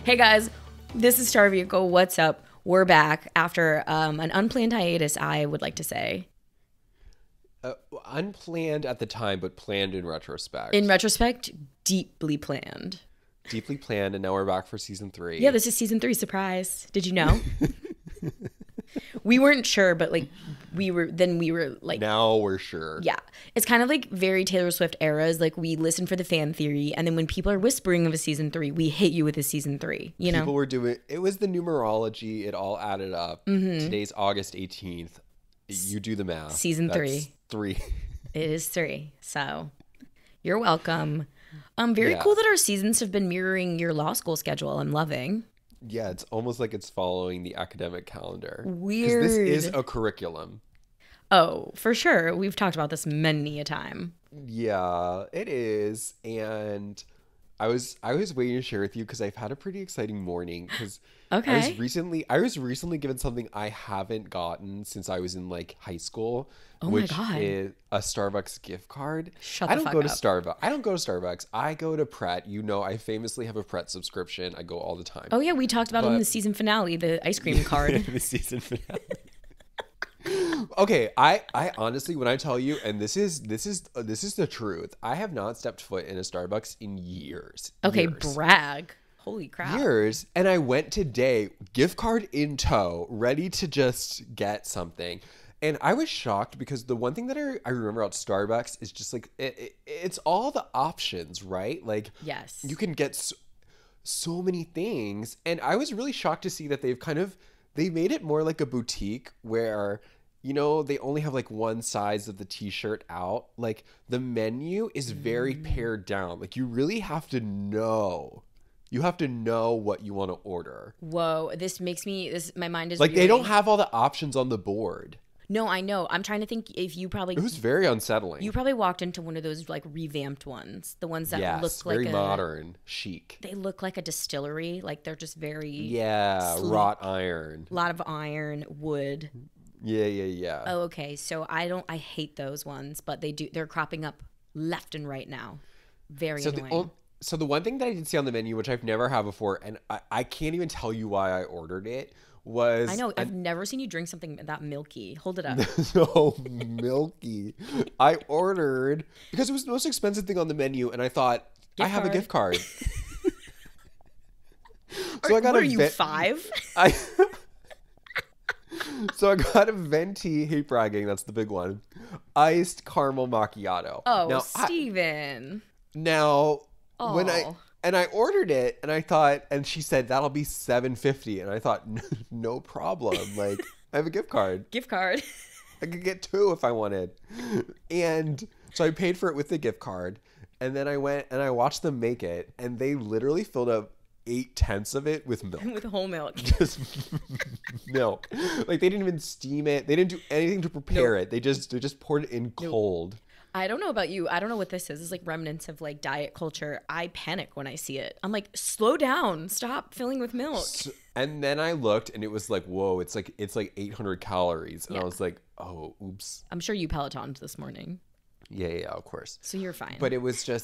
Hey guys, this is Star Vehicle. What's up? We're back after an unplanned hiatus, I would like to say. Unplanned at the time, but planned in retrospect. In retrospect, deeply planned. Deeply planned, and now we're back for season 3. Yeah, this is season 3. Surprise. Did you know? We weren't sure, but like we were like, now we're sure. yeah. It's kind of like very Taylor Swift eras. Like we listen for the fan theory, and then when people are whispering of a season 3, we hit you with a season 3. You know, People were doing it was the numerology, it all added up. Today's August 18th. You do the math. Season That's 3. 3. It is 3. So you're welcome. Very cool that our seasons have been mirroring your law school schedule. I'm loving. Yeah, it's almost like it's following the academic calendar. Weird. Because this is a curriculum. Oh, for sure. We've talked about this many a time. Yeah, it is. And I was waiting to share with you because I've had a pretty exciting morning because Okay. I was recently given something I haven't gotten since I was in like high school, Oh my which God. is a Starbucks gift card. Shut I the don't fuck go to up. Starbucks. I don't go to Starbucks. I go to Pret. You know, I famously have a Pret subscription. I go all the time. Oh yeah, we talked about it in the season finale, the ice cream card. The season finale. Okay, I honestly, when I tell you, and this is the truth, I have not stepped foot in a Starbucks in years. Okay, Years. brag. Holy crap. Years, and I went today, gift card in tow, ready to just get something. And I was shocked because the one thing that I remember about Starbucks is just like it's all the options, right? Like, Yes. you can get so many things, and I was really shocked to see that they made it more like a boutique where, you know, they only have like one size of the t-shirt out. Like the menu is very pared down. Like you really have to know. You have to know what you want to order. Whoa, my mind is Like they really- don't have all the options on the board. No, I know. I'm trying to think if you probably It was very unsettling. you probably walked into one of those like revamped ones, the ones that Yes, look like very modern, chic. They look like a distillery, like they're just very Yeah, sleek. wrought iron. Lot of iron, wood. Yeah. Oh, okay. So I hate those ones, but they're cropping up left and right now. Very annoying. So the one thing that I did see on the menu, which I've never had before, and I can't even tell you why I ordered it, was... I know. I've never seen you drink something that milky. Hold it up. So milky. I ordered, because it was the most expensive thing on the menu, and I thought, I have a gift card. So I got What are you, 5? So I got a venti, hate bragging, that's the big one, iced caramel macchiato. Oh, Now, Steven. When I ordered it, and I thought, and she said that'll be $7.50, and I thought, no problem. Like, I have a gift card. Gift card. I could get 2 if I wanted. And so I paid for it with the gift card, and then I went and I watched them make it, and they literally filled up 8/10 of it with milk. With whole milk. Just milk. Like they didn't even steam it. They didn't do anything to prepare it. They just poured it in cold. I don't know about you. I don't know what this is. It's like remnants of like diet culture. I panic when I see it. I'm like, slow down. Stop filling with milk. And then I looked and it was like, whoa, it's like 800 calories. And Yeah. I was like, oh, oops. I'm sure you Pelotoned this morning. Yeah, of course. So you're fine. But it was one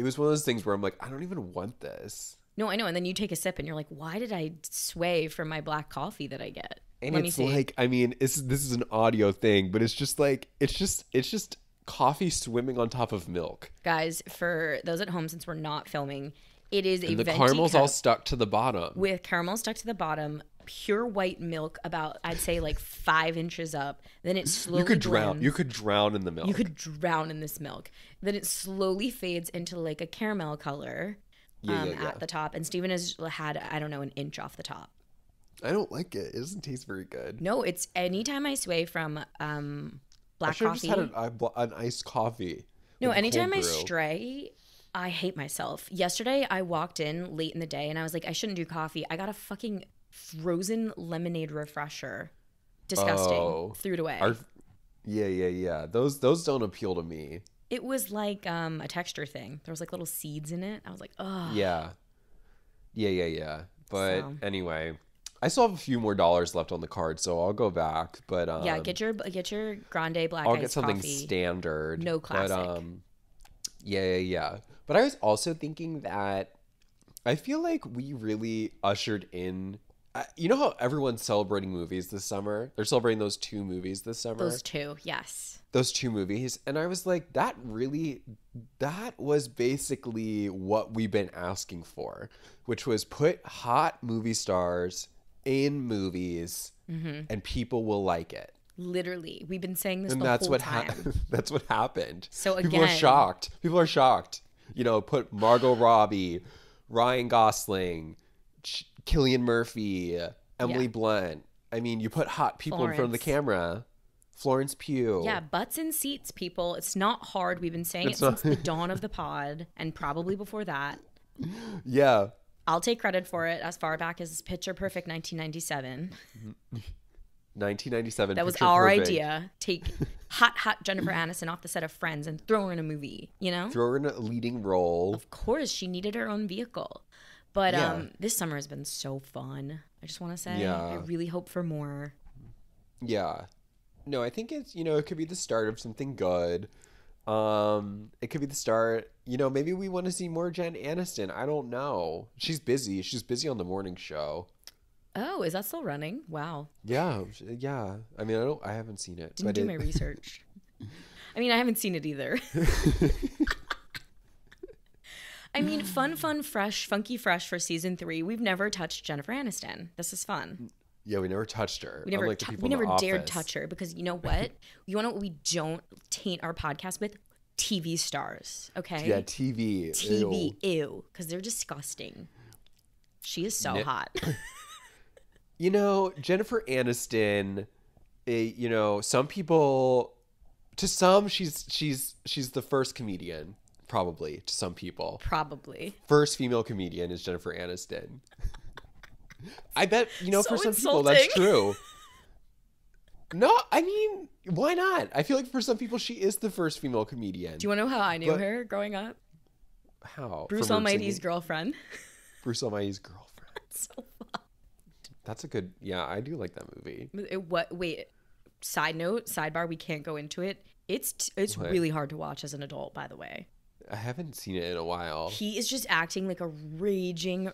of those things where I'm like, I don't even want this. No, I know. And then you take a sip and you're like, why did I sway from my black coffee that I get? And Let me it's see. like, I mean, this is an audio thing, but it's just like, it's just coffee swimming on top of milk. Guys, for those at home, since we're not filming, it is a And the venti caramel's cup all stuck to the bottom. with caramel stuck to the bottom, pure white milk about, I'd say like 5 inches up. Then it slowly You could drown. blends. You could drown in the milk. You could drown in this milk. Then it slowly fades into like a caramel color Yeah. at the top. And Steven has had, I don't know, an inch off the top. I don't like it. It doesn't taste very good. No, it's anytime I sway from I black should have coffee. just had an iced coffee. No, with a anytime I cold brew. stray, I hate myself. Yesterday, I walked in late in the day and I was like, I shouldn't do coffee. I got a fucking frozen lemonade refresher. Disgusting. Oh. Threw it away. Yeah. Those don't appeal to me. It was like a texture thing. There was like little seeds in it. I was like, oh. Yeah. But So. anyway, I still have a few more dollars left on the card, so I'll go back. But Yeah, get your grande black I'll iced get something coffee. standard. No classic. But yeah. But I was also thinking that I feel like we really ushered in. You know how everyone's celebrating movies this summer? They're celebrating those two movies this summer. Those two, yes. Those two movies. And I was like, that was basically what we've been asking for, which was put hot movie stars in movies and people will like it. Literally. We've been saying this And the that's whole what time. that's what happened. So again, people are shocked. You know, put Margot Robbie, Ryan Gosling, Cillian Murphy, Emily Blunt. I mean, you put hot people in front of the camera. Florence Pugh. Yeah, butts in seats, people. It's not hard. We've been saying it since the dawn of the pod and probably before that. Yeah. I'll take credit for it as far back as Picture Perfect 1997. 1997. That was our idea. Take hot Jennifer Aniston off the set of Friends and throw her in a movie, you know? Throw her in a leading role. Of course, she needed her own vehicle. But this summer has been so fun. I just want to say, I really hope for more. Yeah. No, I think it's, it could be the start of something good. It could be the start, maybe we want to see more Jen Aniston. I don't know. She's busy. She's busy on the morning show. Oh, is that still running? Wow. Yeah. I mean, I haven't seen it. Didn't do my research. I mean, I haven't seen it either. I mean, fun, fresh, funky fresh for season 3. We've never touched Jennifer Aniston. This is fun. Yeah, we never touched her. We never dared touch her because you know what? You want to know what we don't taint our podcast with? TV stars, okay? Yeah, TV. Ew. Because they're disgusting. She is so hot. Jennifer Aniston, some people, to some, she's the first comedian. Probably to some people. Probably. First female comedian is Jennifer Aniston. I bet, So for some insulting. people that's true. No, I mean, why not? I feel like for some people she is the first female comedian. Do you want to know how I knew her growing up? How? Bruce Almighty's girlfriend. Bruce Almighty's girlfriend. That's so fun. That's a good, I do like that movie. Wait, side note, sidebar, we can't go into it. It's really hard to watch as an adult, by the way. I haven't seen it in a while. He is just acting like a raging,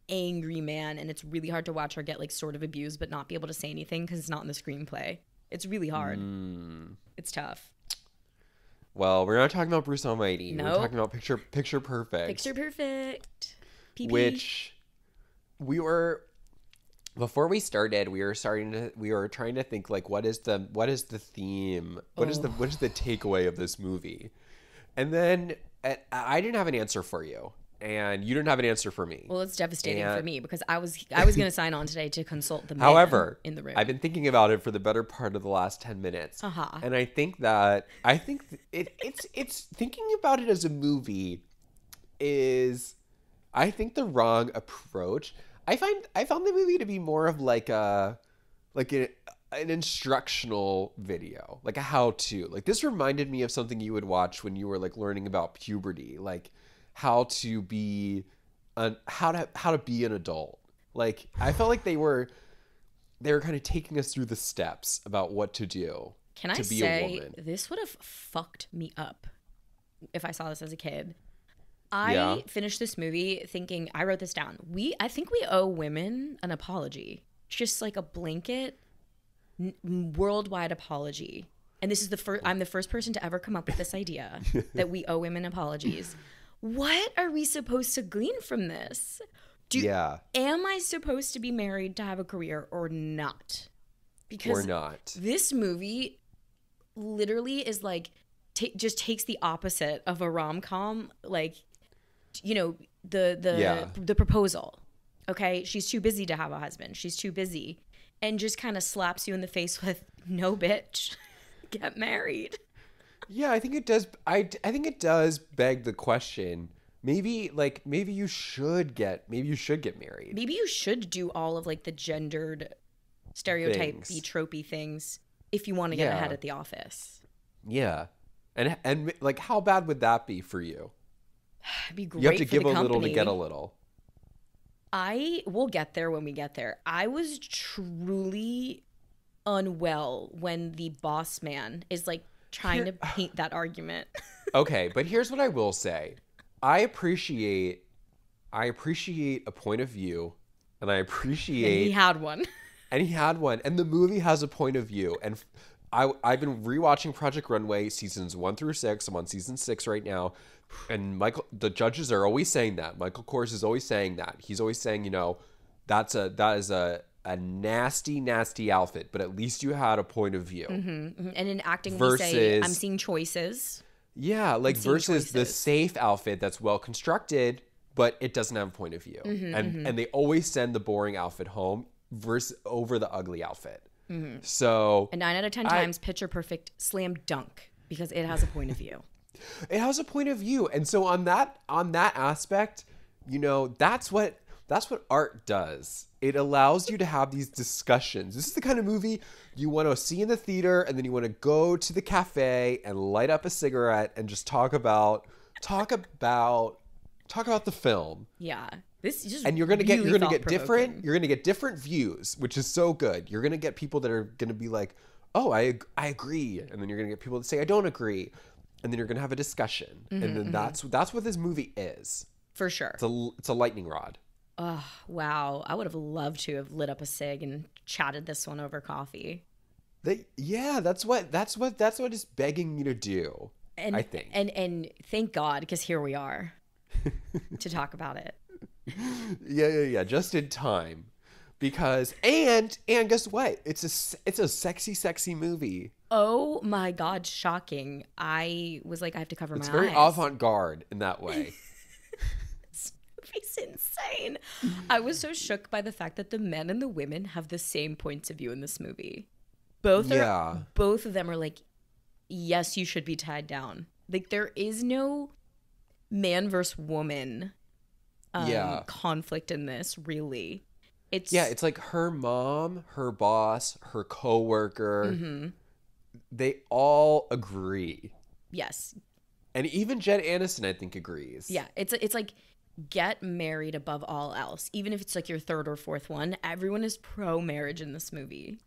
angry man, and it's really hard to watch her get like sort of abused but not be able to say anything because it's not in the screenplay. It's really hard. It's tough. Well, we're not talking about Bruce Almighty. No. We're talking about Picture Perfect. Picture Perfect. PP. Which we were, before we started, we were trying to think like what is the theme? What is the takeaway of this movie? And then I didn't have an answer for you. And you didn't have an answer for me. Well, it's devastating for me because I was going to sign on today to consult the man However, in the room. I've been thinking about it for the better part of the last 10 minutes. Uh-huh. And I think it's thinking about it as a movie is, I think, the wrong approach. I found the movie to be more of like an instructional video, like a how-to. Like this reminded me of something you would watch when you were like learning about puberty, like how to be an adult. Like I felt like they were kind of taking us through the steps about what to do. Can I say this would have fucked me up if I saw this as a kid? I finished this movie thinking, I wrote this down. I think we owe women an apology, just like a blanket worldwide apology. And this is I'm the first person to ever come up with this idea that we owe women apologies. What are we supposed to glean from this? Am I supposed to be married to have a career or not? Because this movie literally is like, just takes the opposite of a rom-com, like, the proposal. Okay, she's too busy to have a husband. She's too busy, and just kind of slaps you in the face with, "No, bitch, get married." Yeah, I think it does. I think it does beg the question. Maybe you should get married. Maybe you should do all of like the gendered, stereotypy, tropey things if you want to get ahead at the office. Yeah, and like, how bad would that be for you? It'd be great. You have to for give the a company. little to get a little. We'll get there when we get there. I was truly unwell when the boss man is like trying to paint that argument. Okay, but here's what I will say. I appreciate I appreciate a point of view, and I And appreciate he had one. and he had one, and the movie has a point of view. And I've been rewatching Project Runway seasons 1 through 6. I'm on season 6 right now, and the judges are always saying that. Michael Kors is always saying that. He's always saying, that is a nasty, nasty outfit, but at least you had a point of view. Mm-hmm. And in acting, versus, we say, I'm seeing choices. Yeah, like versus choices. the safe outfit that's well constructed, but it doesn't have a point of view. And they always send the boring outfit home over the ugly outfit. Mm-hmm. So, and 9 out of 10 times, picture perfect slam dunk because it has a point of view. It has a point of view, and so on that aspect, that's what art does. It allows you to have these discussions. This is the kind of movie you want to see in the theater, and then you want to go to the cafe and light up a cigarette and just talk about the film. Yeah. This is just and you're gonna get different views, which is so good. You're gonna get people that are gonna be like, "Oh, I agree," and then you're gonna get people that say, "I don't agree," and then you're gonna have a discussion, and then that's what this movie is. For sure. It's a lightning rod. Oh wow! I would have loved to have lit up a cig and chatted this one over coffee. That's what it's begging me to do. I think. And thank God, because here we are to talk about it. Yeah. Just in time, because and guess what? It's a sexy movie. Oh my God! Shocking! I was like, I have to cover my eyes. It's very avant-garde in that way. This movie's insane. I was so shook by the fact that the men and the women have the same points of view in this movie. Both of them are like, yes, you should be tied down. Like there is no man versus woman conflict in this, really. It's like her mom, her boss, her coworker, they all agree. Yes. And even Jen Aniston, I think, agrees. Yeah, it's like get married above all else. Even if it's like your third or fourth one, everyone is pro-marriage in this movie.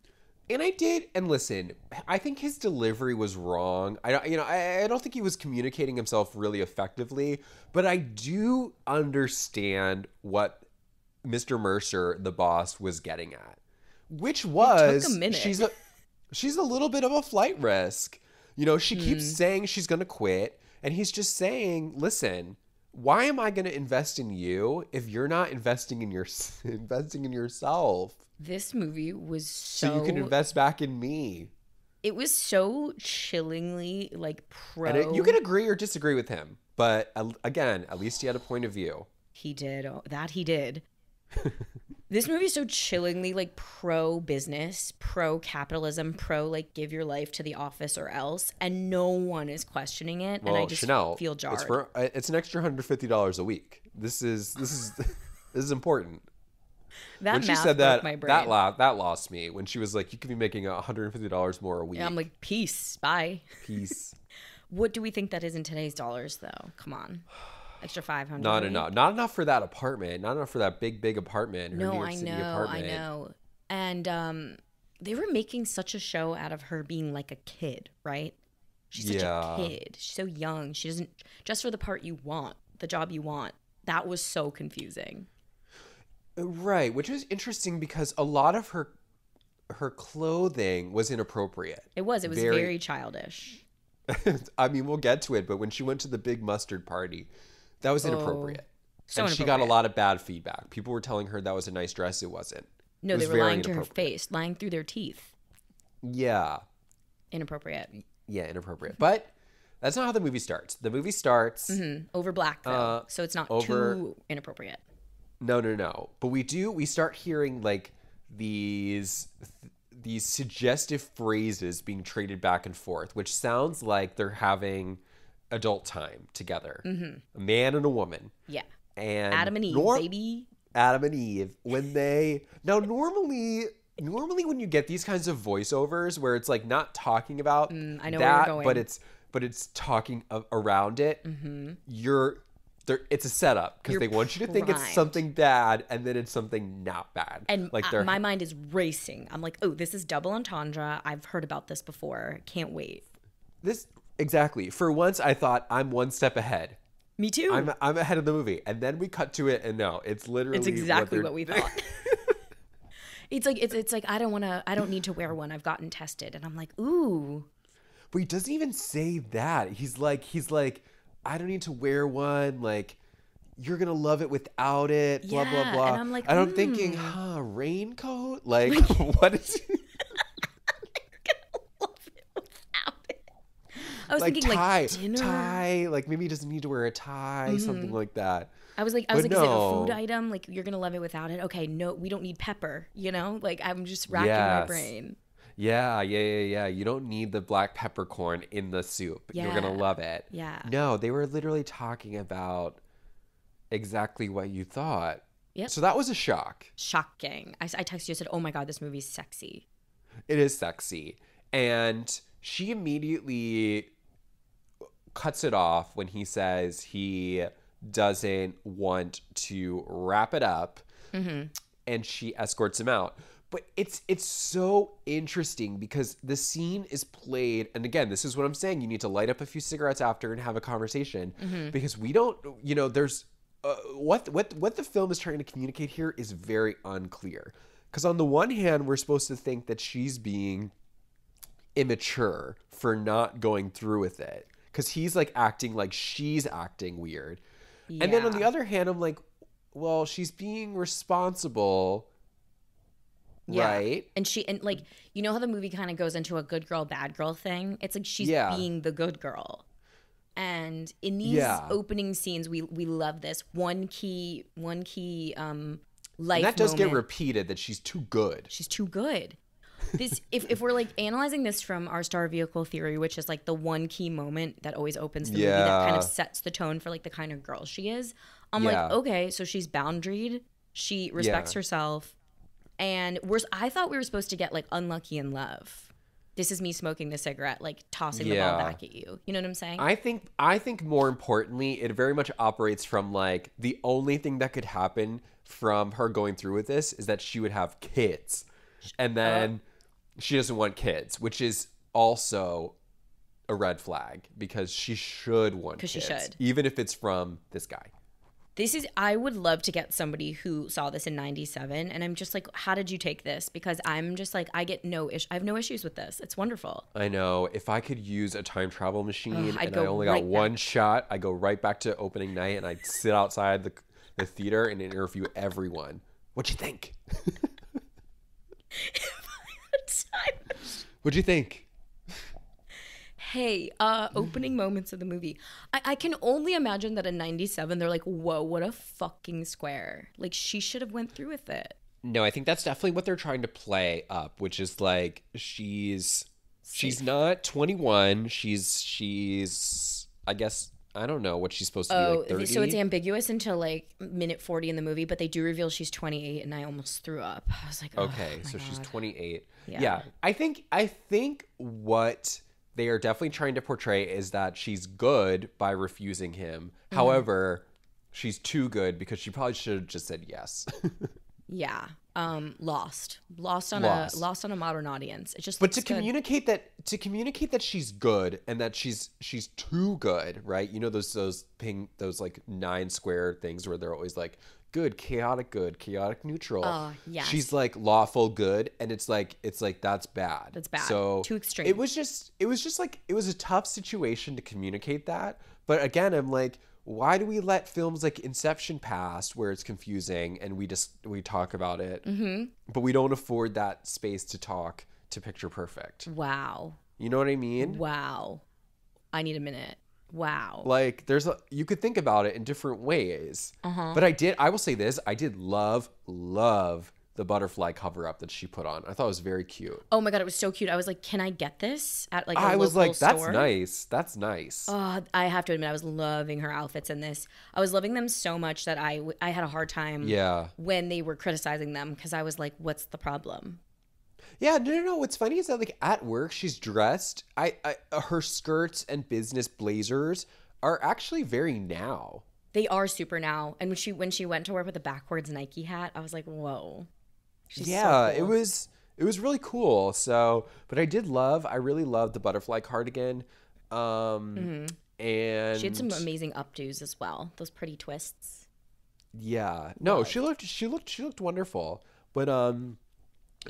And listen, I think his delivery was wrong. I don't think he was communicating himself really effectively, but I do understand what Mr. Mercer, the boss, was getting at, which was it took a minute. She's a little bit of a flight risk. She keeps saying she's going to quit, and he's just saying, listen, why am I going to invest in you if you're not investing in yourself? This movie was so you can invest back in me. It was so chillingly like pro. And you can agree or disagree with him, but again, at least he had a point of view. He did. That he did. This movie is so chillingly like pro business, pro capitalism, pro like give your life to the office or else, and no one is questioning it. Well, and I just Chanel, feel jarred. It's an extra $150 a week. This is important. That when math she said broke my brain. that lost me. When she was like, "You could be making $150 more a week." And I'm like, peace, bye. Peace. What do we think that is in today's dollars, though? Come on. Extra 500. Not enough for that apartment. Not enough for that big apartment. No, I know. And they were making such a show out of her being like a kid, right? She's such a kid. She's so young. She doesn't just for the part you want, the job you want. That was so confusing. Right, which was interesting because a lot of her clothing was inappropriate. It was very childish. I mean, we'll get to it, but when she went to the big mustard party, that was inappropriate. So and she got a lot of bad feedback. People were telling her that was a nice dress. It wasn't. No, they were lying to her face, lying through their teeth. Yeah. Inappropriate. Yeah, inappropriate. But that's not how the movie starts. The movie starts... over black, though, so it's not too inappropriate. No. But we start hearing, like, these suggestive phrases being traded back and forth, which sounds like they're having adult time together. A man and a woman. Yeah. And Adam and Eve, baby. Adam and Eve. Normally when you get these kinds of voiceovers where it's like not talking about I know that, where you're going. but it's talking around it. It's a setup because they want you to think it's something bad and then it's something not bad. And my mind is racing. I'm like, oh, this is double entendre. I've heard about this before. Can't wait. Exactly. For once, I thought I'm one step ahead. Me too. I'm ahead of the movie. And then we cut to it and no, it's literally it's exactly what we thought. It's like I don't need to wear one. I've gotten tested. And I'm like, ooh. But he doesn't even say that. He's like, I don't need to wear one. Like, you're going to love it without it. Blah, blah, blah. And I'm like, and I'm thinking, raincoat? Like, what is it? I was thinking tie, like dinner. tie. Like maybe he doesn't need to wear a tie, something like that. I was like, no. Is it a food item? Like you're gonna love it without it. Okay, no, we don't need pepper. You know, like I'm just racking my brain. Yeah. You don't need the black peppercorn in the soup. Yeah. You're gonna love it. Yeah. No, they were literally talking about exactly what you thought. Yep. So that was a shock. Shocking. I texted you, I said, oh my God, this movie's sexy. It is sexy. And she immediately cuts it off when he says he doesn't want to wrap it up, and she escorts him out. But it's so interesting because the scene is played, and again, this is what I'm saying, you need to light up a few cigarettes after and have a conversation, because we don't, there's what the film is trying to communicate here is very unclear. Because on the one hand, we're supposed to think that she's being immature for not going through with it, because he's like acting like she's acting weird. Yeah. And then on the other hand, I'm like, well, she's being responsible, right? And like, you know how the movie kind of goes into a good girl, bad girl thing? It's like she's being the good girl. And in these opening scenes, we love this one key life and that does moment. Get repeated, that she's too good. She's too good. This, if we're like analyzing this from our star vehicle theory, which is like the one key moment that always opens the movie that kind of sets the tone for like the kind of girl she is. I'm like, okay, so she's boundaried, she respects herself, and I thought we were supposed to get like unlucky in love. This is me smoking the cigarette, like tossing the ball back at you. You know what I'm saying? I think more importantly, it very much operates from like the only thing that could happen from her going through with this is that she would have kids, and then she doesn't want kids, which is also a red flag because she should want kids. She should. Even if it's from this guy. I would love to get somebody who saw this in 97 and I'm just like, how did you take this? Because I'm just like, I have no issues with this. It's wonderful. I know. If I could use a time travel machine and I only got one shot, I go right back to opening night and I'd sit outside the theater and interview everyone. What'd you think? What'd you think? Hey, opening moments of the movie. I can only imagine that in 97, they're like, whoa, what a fucking square. Like, she should have went through with it. No, I think that's definitely what they're trying to play up, which is like, she's not 21. She's, I guess, I don't know what she's supposed to be, like 30. So it's ambiguous until like minute 40 in the movie, but they do reveal she's 28 and I almost threw up. I was like, okay, so God. She's 28. Yeah. Yeah. I think what they are definitely trying to portray is that she's good by refusing him. However, she's too good because she probably should have just said yes. Yeah. Lost on a modern audience. It just but to communicate that she's good and that she's too good, right? You know those like 9 square things where they're always like good, chaotic, neutral. Yes. She's like lawful good, and it's like that's bad. That's bad. So too extreme. It was just like it was a tough situation to communicate that. But again, I'm like, why do we let films like Inception pass where it's confusing and we talk about it, but we don't afford that space to talk to Picture Perfect? Wow. You know what I mean? Wow. I need a minute. Wow. Like you could think about it in different ways. But I will say this, I did love the butterfly cover up that she put on. I thought it was very cute. Oh my God, it was so cute. I was like, can I get this at like a I was like, that's store? nice. That's nice. I have to admit, I was loving her outfits in this. I was loving them so much that I had a hard time when they were criticizing them because I was like, what's the problem? Yeah, no. What's funny is that like at work, she's dressed. Her skirts and business blazers are actually very now. They are super now. And when she went to work with a backwards Nike hat, I was like, whoa. She's so cool. It was really cool. So, but I really loved the butterfly cardigan. And And she had some amazing updos as well. Those pretty twists. Yeah. No, she looked wonderful. But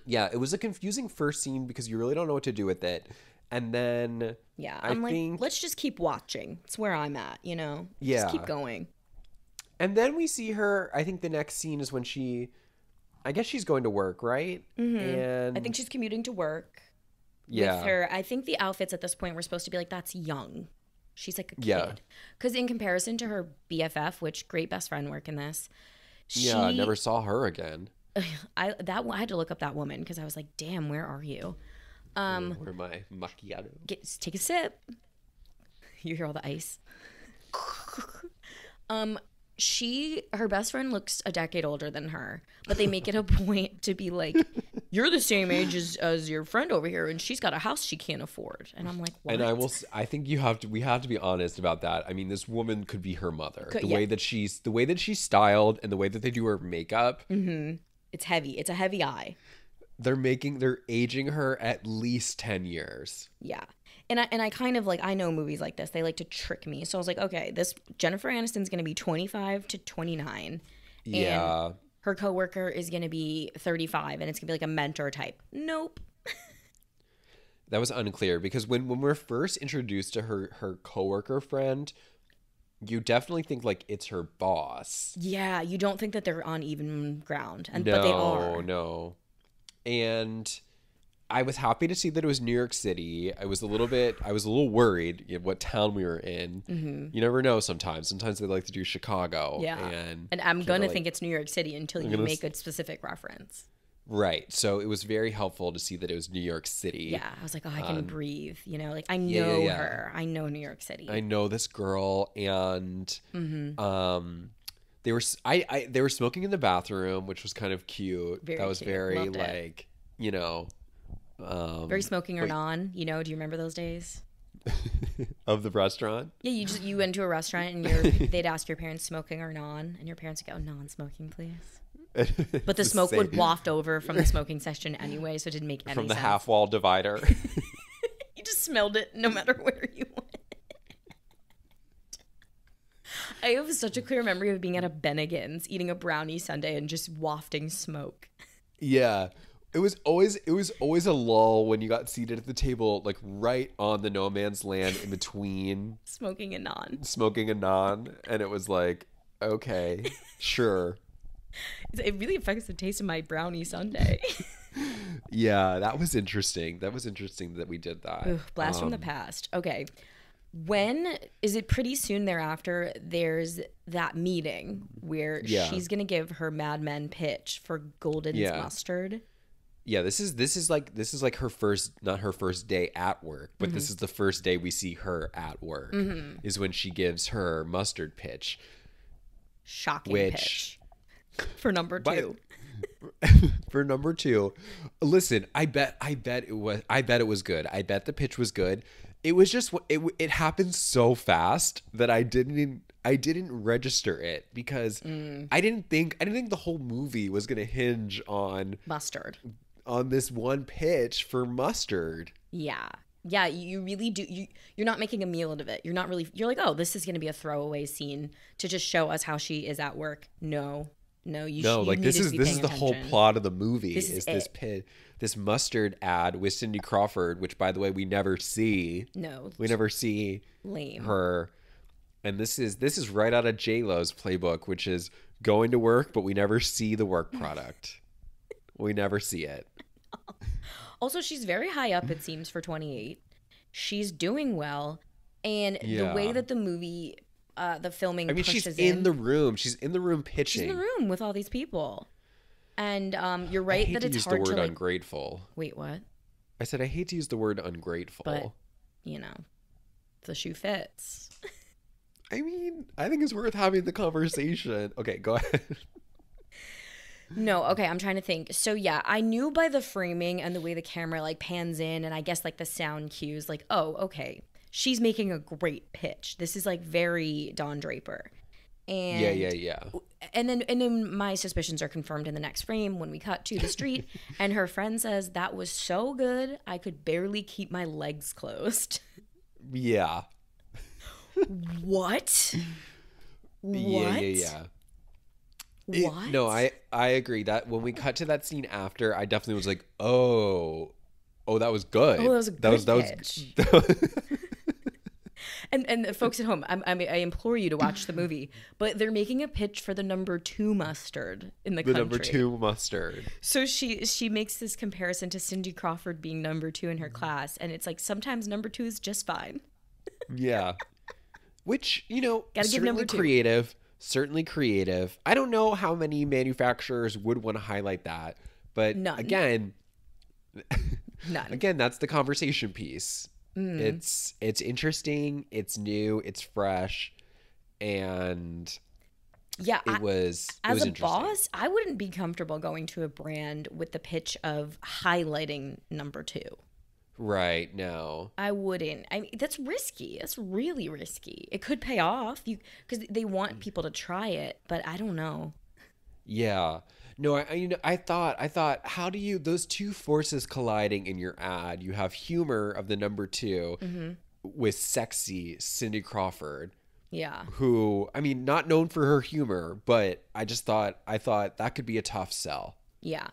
yeah, it was a confusing first scene because you really don't know what to do with it. And then yeah, I'm like, let's just keep watching. It's where I'm at, you know? Yeah. Just keep going. And then we see her, I think the next scene is when I guess she's going to work, right? Mm-hmm. And I think she's commuting to work. Yeah. With her, I think the outfits at this point were supposed to be like, that's young. She's like a kid. Yeah. Because in comparison to her BFF, which great best friend work in this. Yeah, I never saw her again. I had to look up that woman because I was like, damn, where are you? Where my macchiato? Take a sip. You hear all the ice. Her best friend looks a decade older than her, but they make it a point to be like, you're the same age as your friend over here, and she's got a house she can't afford. And I'm like, what? And I think we have to be honest about that. I mean, this woman could be her mother. The way that she's styled and the way that they do her makeup. Mm-hmm. It's heavy. It's a heavy eye. They're aging her at least 10 years. Yeah. And I kind of like, I know movies like this, they like to trick me. So I was like, okay, this Jennifer Aniston's going to be 25 to 29. Yeah. And her coworker is going to be 35 and it's going to be like a mentor type. Nope. That was unclear because when we're first introduced to her coworker friend, you definitely think like it's her boss. Yeah, you don't think that they're on even ground, but they are. No. And I was happy to see that it was New York City. I was a little worried what town we were in. Mm-hmm. You never know sometimes. Sometimes they like to do Chicago. Yeah. And I'm going to think it's New York City until you make a specific reference. Right. So it was very helpful to see that it was New York City. Yeah. I was like, oh, I can breathe. You know, like I know her. I know New York City. I know this girl. And mm-hmm. they were smoking in the bathroom, which was kind of cute. That was cute. very Loved like, you know. Very smoking or non, you know, do you remember those days? Of the restaurant? Yeah, you went to a restaurant and they'd ask your parents smoking or non, and your parents would go, non-smoking, please. But the smoke would waft over from the smoking section anyway, so it didn't make any sense. From the half wall divider. You just smelled it no matter where you went. I have such a clear memory of being at a Bennigan's, eating a brownie sundae and just wafting smoke. Yeah. It was always a lull when you got seated at the table, like right on the no man's land in between smoking and non, and it was like, okay, sure. It really affects the taste of my brownie sundae. Yeah, that was interesting. That was interesting that we did that. Ugh, blast from the past. Okay. When is it pretty soon thereafter? There's that meeting where she's gonna give her Mad Men pitch for Golden's mustard. Yeah, this is like her first, not her first day at work, but mm-hmm. this is the first day we see her at work. Mm-hmm. Is when she gives her mustard pitch. Shocking pitch for number 2. For number 2, listen, I bet it was good. I bet the pitch was good. It was just it happened so fast that I didn't register it because I didn't think the whole movie was gonna hinge on mustard, on this one pitch for mustard. Yeah, you really do. You're not making a meal out of it. You're like, oh, this is gonna be a throwaway scene to just show us how she is at work. No, this is the whole plot of the movie. This mustard ad with Cindy Crawford, which by the way we never see. No, we never see her. And this is right out of J-Lo's playbook, which is going to work, but we never see the work product. We never see it. Also, she's very high up, it seems, for 28. She's doing well, and the way that the movie. The filming. I mean, she's in the room. She's in the room pitching. She's in the room with all these people, and you're right that it's hard to use the word ungrateful. Wait, what? I said I hate to use the word ungrateful, but the shoe fits. I mean, I think it's worth having the conversation. Okay, go ahead. No, okay, I'm trying to think. So yeah, I knew by the framing and the way the camera like pans in, and I guess like the sound cues, like, oh, okay. She's making a great pitch. This is like very Don Draper. And yeah. And then my suspicions are confirmed in the next frame when we cut to the street and her friend says, that was so good, I could barely keep my legs closed. Yeah. What? Yeah. What? No, I agree that when we cut to that scene after, I definitely was like, oh, that was good. Oh, that was a good pitch. And the folks at home, I implore you to watch the movie. But they're making a pitch for the number 2 mustard in the country. The number 2 mustard. So she makes this comparison to Cindy Crawford being number 2 in her class, and it's like sometimes number 2 is just fine. Yeah, which Gotta give number 2. Certainly creative. I don't know how many manufacturers would want to highlight that, but None. Again, None. Again, that's the conversation piece. It's interesting, it's new, it's fresh, and it was as a interesting. boss, I wouldn't be comfortable going to a brand with the pitch of highlighting number 2. Right, no. I wouldn't. I mean, that's risky. That's really risky. It could pay off because they want people to try it, but I don't know. Yeah. No, I thought, how do you, those two forces colliding in your ad? You have humor of the number 2 with sexy Cindy Crawford. Yeah. Who, I mean, not known for her humor, but I thought that could be a tough sell. Yeah.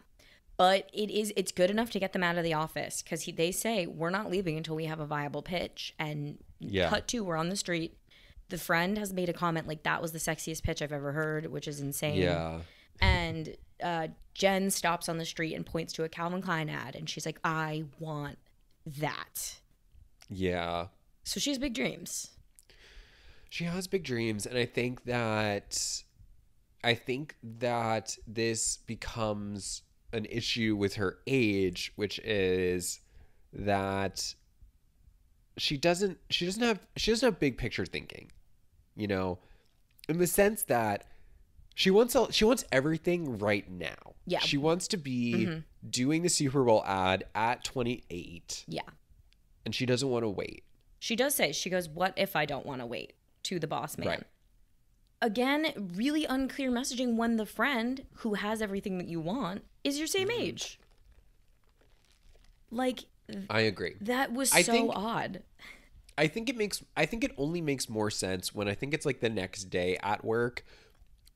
But it's good enough to get them out of the office because they say, we're not leaving until we have a viable pitch. And cut to, we're on the street. The friend has made a comment like, that was the sexiest pitch I've ever heard, which is insane. Yeah. And Jen stops on the street and points to a Calvin Klein ad. And she's like, I want that. Yeah. So she has big dreams. She has big dreams. And I think that this becomes an issue with her age, which is that she doesn't have big picture thinking, in the sense that she wants everything right now. Yeah. She wants to be doing the Super Bowl ad at 28. Yeah. And she doesn't want to wait. She does say, she goes, what if I don't want to wait, to the boss man. Right. Again, really unclear messaging when the friend who has everything that you want is your same age. Like, I agree. That was odd. I think it only makes more sense when I think it's like the next day at work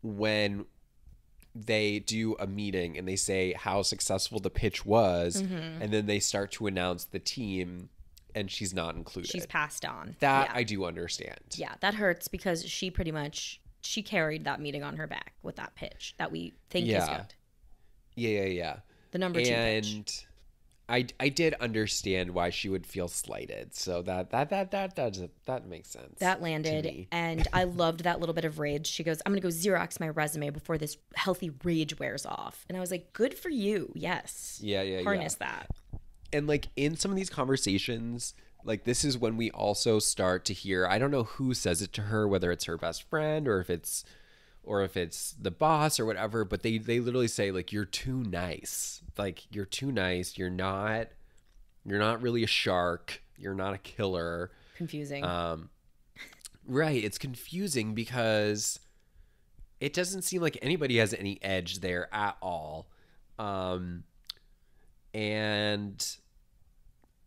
when they do a meeting and they say how successful the pitch was, and then they start to announce the team and she's not included. She's passed on. That I do understand. Yeah, that hurts because she carried that meeting on her back with that pitch that we think is good. Yeah. The number 2 pitch. And I did understand why she would feel slighted. So that makes sense. That landed. And I loved that little bit of rage. She goes, I'm going to go Xerox my resume before this healthy rage wears off. And I was like, good for you. Yes. Yeah. Harness that. And like in some of these conversations, like this is when we also start to hear, I don't know who says it to her, whether it's her best friend or if it's the boss or whatever, but they literally say like, you're too nice. Like you're too nice. You're not really a shark. You're not a killer. Confusing. Right. It's confusing because it doesn't seem like anybody has any edge there at all. And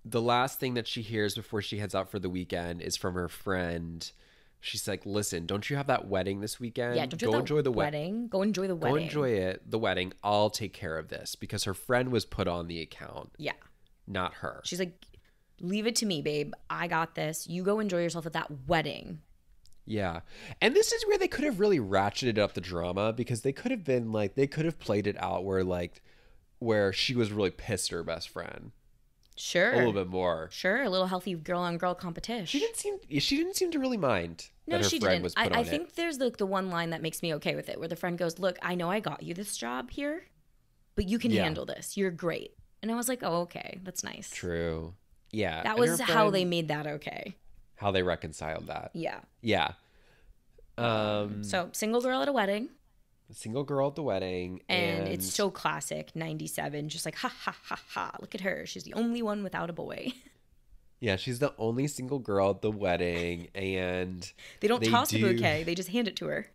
the last thing that she hears before she heads out for the weekend is from her friend. She's like, listen, don't you have that wedding this weekend? Yeah, go enjoy the wedding. Go enjoy the wedding. Go enjoy it, the wedding. I'll take care of this because her friend was put on the account. Yeah. Not her. She's like, leave it to me, babe. I got this. You go enjoy yourself at that wedding. Yeah. And this is where they could have really ratcheted up the drama because they could have been like, they could have played it out where she was really pissed at her best friend. Sure. A little bit more. Sure. A little healthy girl on girl competition. She didn't seem to really mind that her friend was put on it. I think there's the one line that makes me okay with it where the friend goes, look, I know I got you this job here, but you can handle this. You're great. And I was like, oh, okay. That's nice. True. Yeah. That was how they made that okay. How they reconciled that. Yeah. Yeah. So single girl at a wedding. Single girl at the wedding. And it's so classic, 97, just like, ha, ha, ha, ha. Look at her. She's the only one without a boy. Yeah, she's the only single girl at the wedding. And they don't toss the bouquet. They just hand it to her.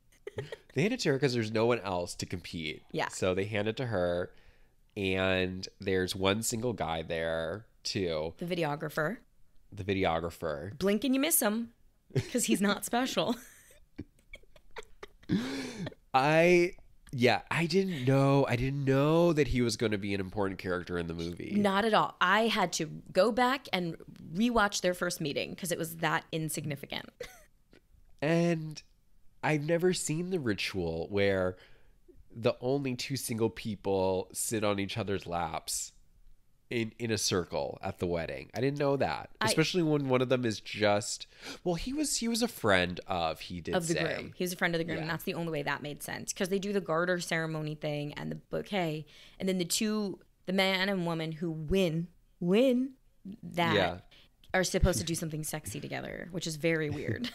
They hand it to her because there's no one else to compete. Yeah. So they hand it to her. And there's one single guy there, too. The videographer. The videographer. Blink and you miss him. because he's not special. I didn't know that he was going to be an important character in the movie. Not at all. I had to go back and rewatch their first meeting because it was that insignificant. And I've never seen the ritual where the only two single people sit on each other's laps in a circle at the wedding. I didn't know that. Especially when one of them is just, well, he was a friend of, he did say. Groom. He was a friend of the groom, Yeah. and that's the only way that made sense. Because they do the garter ceremony thing and the bouquet, and then the man and woman who win that are supposed to do something sexy together, which is very weird.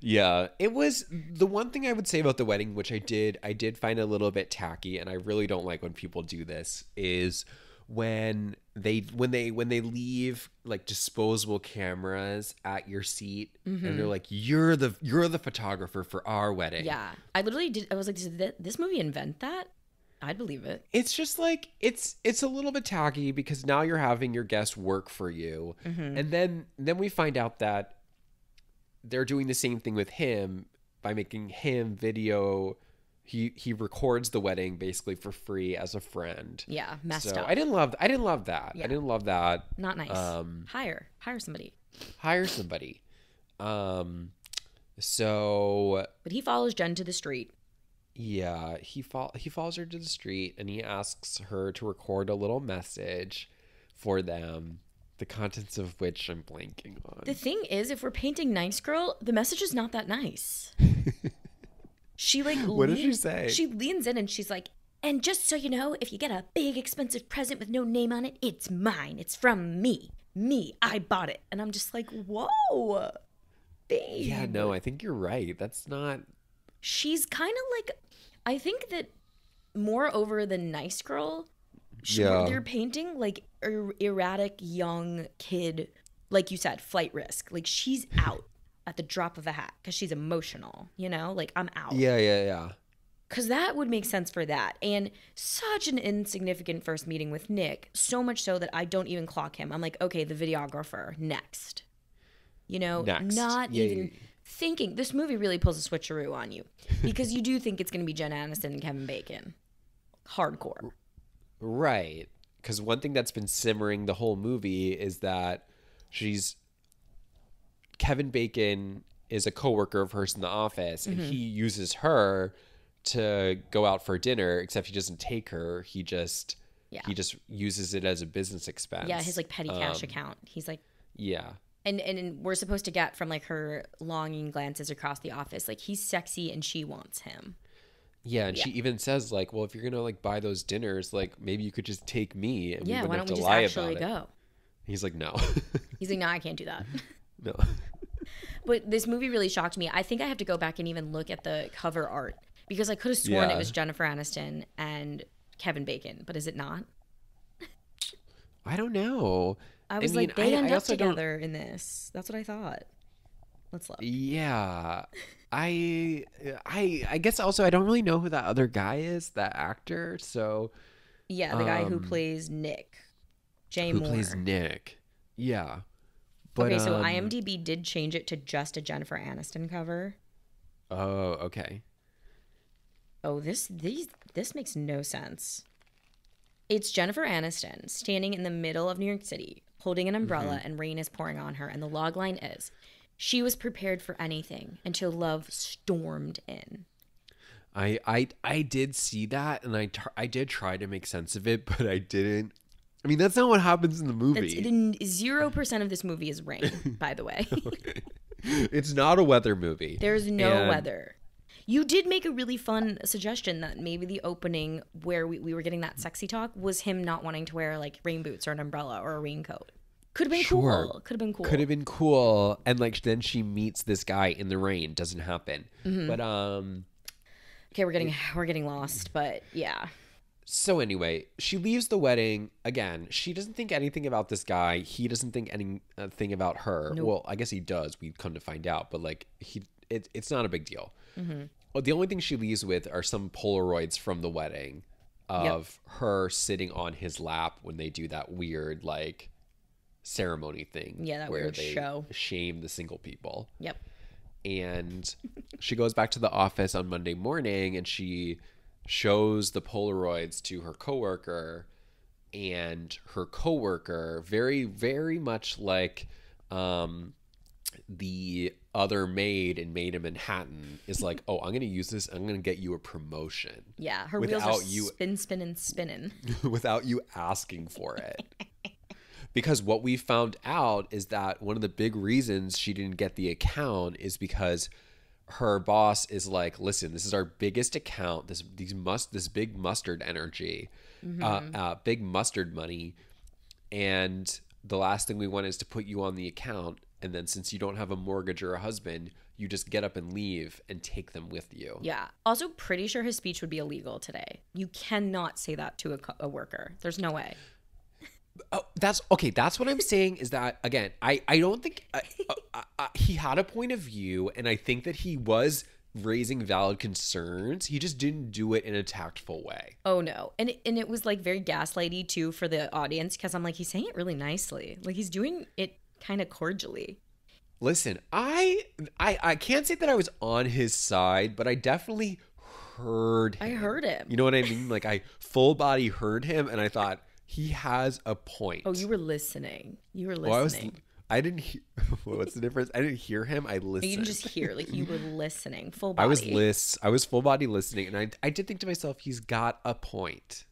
Yeah, it was the one thing I would say about the wedding, which I did find a little bit tacky, and I really don't like when people do this, is when they leave like disposable cameras at your seat, and they're like, you're the photographer for our wedding. Yeah, I was like, did this movie invent that? I'd believe it. It's just like it's a little bit tacky because now you're having your guests work for you, and then we find out that they're doing the same thing with him by making him video. He records the wedding basically for free as a friend. Yeah, messed so up. I didn't love that. Yeah. I didn't love that. Not nice. Hire somebody. Hire somebody. So. But he follows Jen to the street. Yeah, he follows her to the street and he asks her to record a little message for them. The contents of which I'm blanking on. The thing is, if we're painting nice girl, the message is not that nice. She like what did she say? She leans in and she's like, and just so you know, if you get a big expensive present with no name on it, it's mine. It's from me. I bought it. And I'm just like, whoa, babe. Yeah, no, I think you're right. That's not. She's kind of like, I think that more over the nice girl. They're painting like erratic young kid, like you said, flight risk. Like she's out at the drop of a hat because she's emotional, you know, like I'm out. Yeah. Because that would make sense for that. And such an insignificant first meeting with Nick, so much so that I don't even clock him. I'm like, okay, the videographer, next. You know, not even thinking. This movie really pulls a switcheroo on you because you do think it's going to be Jen Aniston and Kevin Bacon. Hardcore. Right. Because one thing that's been simmering the whole movie is that Kevin Bacon is a coworker of hers in the office, and he uses her to go out for dinner, except he doesn't take her. He just uses it as a business expense. Yeah, his like petty cash account. He's like, yeah. And we're supposed to get from like her longing glances across the office, like he's sexy and she wants him. Yeah, and she even says like, well, if you're gonna like buy those dinners, like maybe you could just take me and we wouldn't why have don't we to just lie actually about it. go? He's like, no. He's like, no, I can't do that. No. But this movie really shocked me. I think I have to go back and even look at the cover art because I could have sworn it was Jennifer Aniston and Kevin Bacon, but is it not? I don't know. I was like, they end up together in this. That's what I thought. Let's look. Yeah. I guess also I don't really know who that other guy is, that actor. So yeah, the guy who plays Nick, Jay Moore. Who plays Nick? Yeah. But, okay, so IMDb did change it to just a Jennifer Aniston cover. Oh, okay. Oh, this makes no sense. It's Jennifer Aniston standing in the middle of New York City, holding an umbrella, and rain is pouring on her. And the logline is, "She was prepared for anything until love stormed in." I did see that, and I did try to make sense of it, but I didn't. I mean, that's not what happens in the movie. 0% of this movie is rain, by the way. Okay. It's not a weather movie. There's no weather. You did make a really fun suggestion that maybe the opening where we were getting that sexy talk was him not wanting to wear like rain boots or an umbrella or a raincoat. Could have been cool. Could have been cool. And like then she meets this guy in the rain. Doesn't happen. But okay, we're getting lost, but yeah. So anyway, she leaves the wedding again. She doesn't think anything about this guy. He doesn't think anything about her. Nope. Well, I guess he does. We come to find out, but like it's not a big deal. Well, the only thing she leaves with are some Polaroids from the wedding of her sitting on his lap when they do that weird like ceremony thing. Yeah, that where weird they show. shame the single people. Yep. And she goes back to the office on Monday morning and she shows the Polaroids to her coworker, and her coworker, very, very much like the other maid in Maid in Manhattan, is like, oh, I'm going to use this. I'm going to get you a promotion. Yeah, her wheels are spinning. Without you asking for it. Because what we found out is that one of the big reasons she didn't get the account is because her boss is like, listen, this is our biggest account. This big mustard energy, big mustard money. And the last thing we want is to put you on the account. And then since you don't have a mortgage or a husband, you just get up and leave and take them with you. Yeah. Also, pretty sure his speech would be illegal today. You cannot say that to a worker. There's no way. Oh, that's okay. That's what I'm saying is that, again, I don't think he had a point of view, and I think that he was raising valid concerns. He just didn't do it in a tactful way. Oh, no. And it was like very gaslighty too for the audience, because I'm like, he's saying it really nicely. Like he's doing it kind of cordially. Listen, I can't say that I was on his side, but I definitely heard him. I heard him. You know what I mean? Like I full body heard him, and I thought, he has a point. Oh, you were listening. I didn't hear. What's the difference? I didn't hear him. I listened. You didn't just hear. Like you were listening. Full body. I was full body listening, and I did think to myself, he's got a point.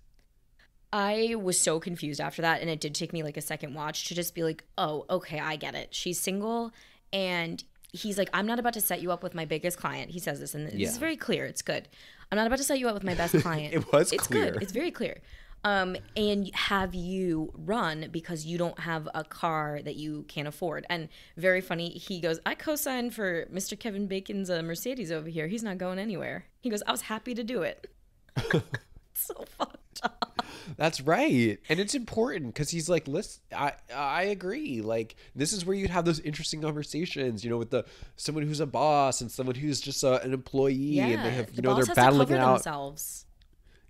I was so confused after that, and it did take me like a second watch to just be like, oh, okay, I get it. She's single, and he's like, I'm not about to set you up with my biggest client. He says this, and this is very clear. It's good. I'm not about to set you up with my best client. It's clear. Good. It's very clear. And have you run because you don't have a car that you can't afford. And very funny, he goes, I co-signed for Mr. Kevin Bacon's Mercedes over here. He's not going anywhere. He goes, I was happy to do it. So fucked up. That's right. And it's important because he's like, listen, I agree. Like, this is where you'd have those interesting conversations, you know, with someone who's a boss and someone who's just an employee, and they have, they're battling it out. Themselves.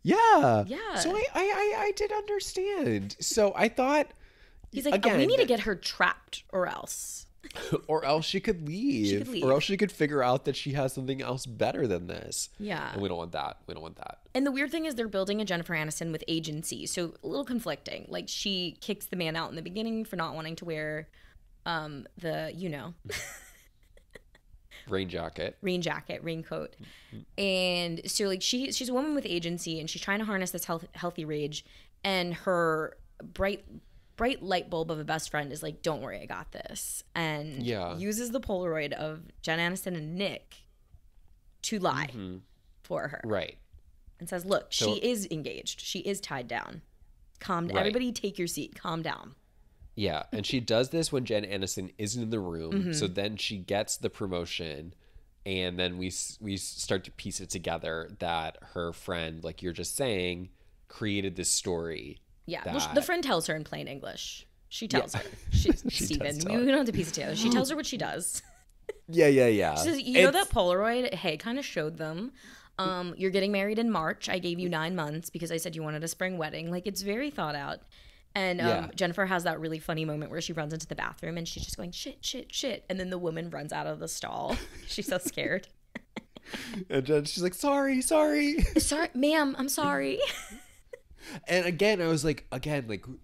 Yeah. So I did understand. So I thought, he's like, again, we need to get her trapped or else. Or else she could leave. Or else she could figure out that she has something else better than this. Yeah. And we don't want that. And the weird thing is they're building a Jennifer Aniston with agency. So a little conflicting. Like she kicks the man out in the beginning for not wanting to wear raincoat. And so like she's a woman with agency, and she's trying to harness this healthy rage, and her bright light bulb of a best friend is like, don't worry, I got this, and uses the Polaroid of Jen Aniston and Nick to lie for her, right, and says, look, she is engaged, she is tied down, calm down, everybody take your seat, calm down. Yeah, and she does this when Jen Aniston isn't in the room. So then she gets the promotion, and then we start to piece it together that her friend, like you're just saying, created this story. Yeah, well, the friend tells her in plain English. She tells her. Steven, we don't have to piece it together. She tells her what she does. Yeah. She says, you know that Polaroid? Hey, kind of showed them. You're getting married in March. I gave you 9 months because I said you wanted a spring wedding. Like, it's very thought out. And Jennifer has that really funny moment where she runs into the bathroom and she's just going, shit. And then the woman runs out of the stall. She's so scared. And then she's like, sorry. Sorry, ma'am, I'm sorry. And again, I was like,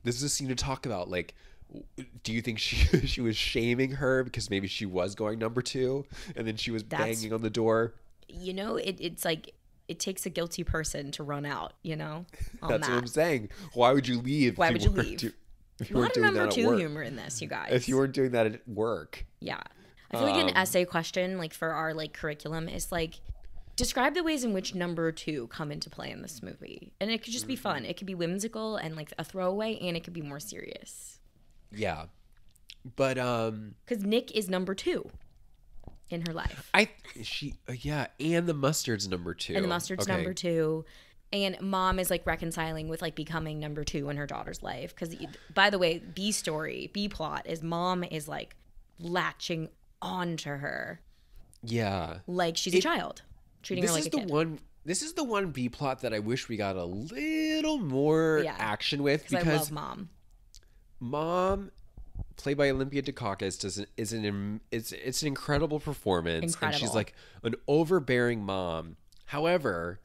this is a scene to talk about. Like, do you think she was shaming her because maybe she was going number 2 and then she was banging on the door? You know, it's like, it takes a guilty person to run out, That's what I'm saying. Why would you leave? Why would you leave? If you weren't doing that at work? A lot of number 2 humor in this, you guys. If you weren't doing that at work. Yeah. I feel like an essay question, like for our like curriculum, is like, describe the ways in which number 2 come into play in this movie. And it could just be fun. It could be whimsical and like a throwaway, and it could be more serious. Yeah. But because Nick is number 2 in her life. And the mustard's number 2. And the mustard's number 2. And mom is like reconciling with like becoming number 2 in her daughter's life. Because by the way, B plot is mom is like latching onto her. Yeah. Like she's a child. Treating her like a kid. This is the one B plot that I wish we got a little more action with, because I love mom. Mom played by Olympia Dukakis, it's an incredible performance. And she's like an overbearing mom. However,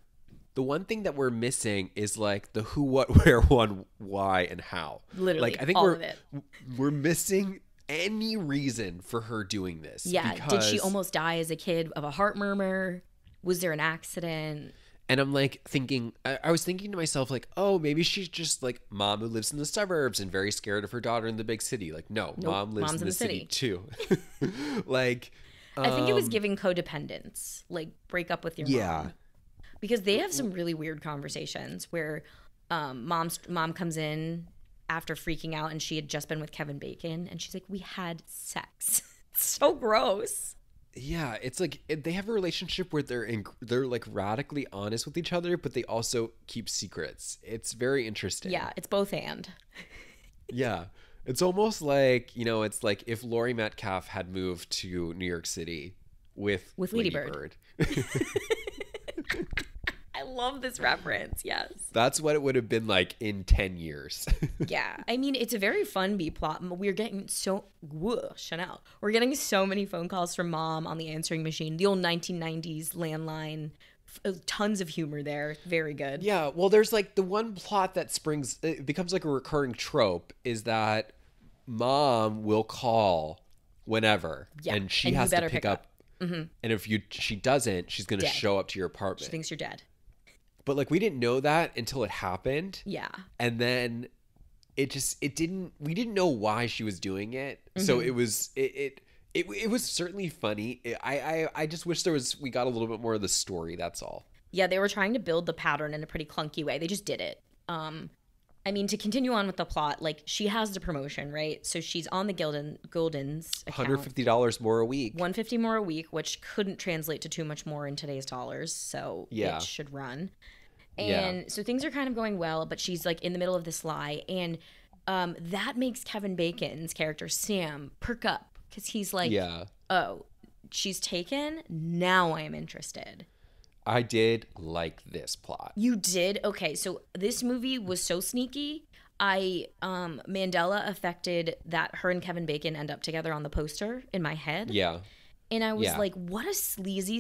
the one thing that we're missing is like the who, what, where, when, why, and how. Literally, like I think all of it. We're missing any reason for her doing this. Yeah. Did she almost die as a kid of a heart murmur? Was there an accident? And I'm like thinking, I was thinking to myself, like, oh, maybe she's just like mom who lives in the suburbs and very scared of her daughter in the big city. Like, no, nope, mom lives in the city too. Like, I think it was giving codependence, like break up with your mom. Because they have some really weird conversations where mom comes in after freaking out and she had just been with Kevin Bacon and she's like, we had sex. It's so gross. Yeah, it's like they have a relationship where they're like radically honest with each other, but they also keep secrets. It's very interesting. Yeah, it's both and. Yeah, it's almost like, you know, it's like if Laurie Metcalf had moved to New York City with Lady Bird. I love this reference. Yes. That's what it would have been like in 10 years. Yeah. I mean, it's a very fun B plot. We're getting Chanel. We're getting so many phone calls from mom on the answering machine, the old 1990s landline. Tons of humor there. Very good. Yeah. Well, there's like the one plot that it becomes like a recurring trope is that mom will call whenever and she has to pick up. Mm-hmm. And if she doesn't, she's going to show up to your apartment. She thinks you're dead. But like we didn't know that until it happened. Yeah. And then we didn't know why she was doing it. Mm-hmm. So it was certainly funny. I just wish we got a little bit more of the story, that's all. Yeah, they were trying to build the pattern in a pretty clunky way. They just did it. I mean, to continue on with the plot, like she has the promotion, right? So she's on the Gildan's account. $150 more a week. $150 more a week, which couldn't translate to too much more in today's dollars. So it should run. And so things are kind of going well, but she's like in the middle of this lie. And that makes Kevin Bacon's character, Sam, perk up. Because he's like, oh, she's taken? Now I am interested. I did like this plot. You did? Okay, so this movie was so sneaky. Mandela affected that her and Kevin Bacon end up together on the poster in my head. Yeah. And I was like, what a sleazy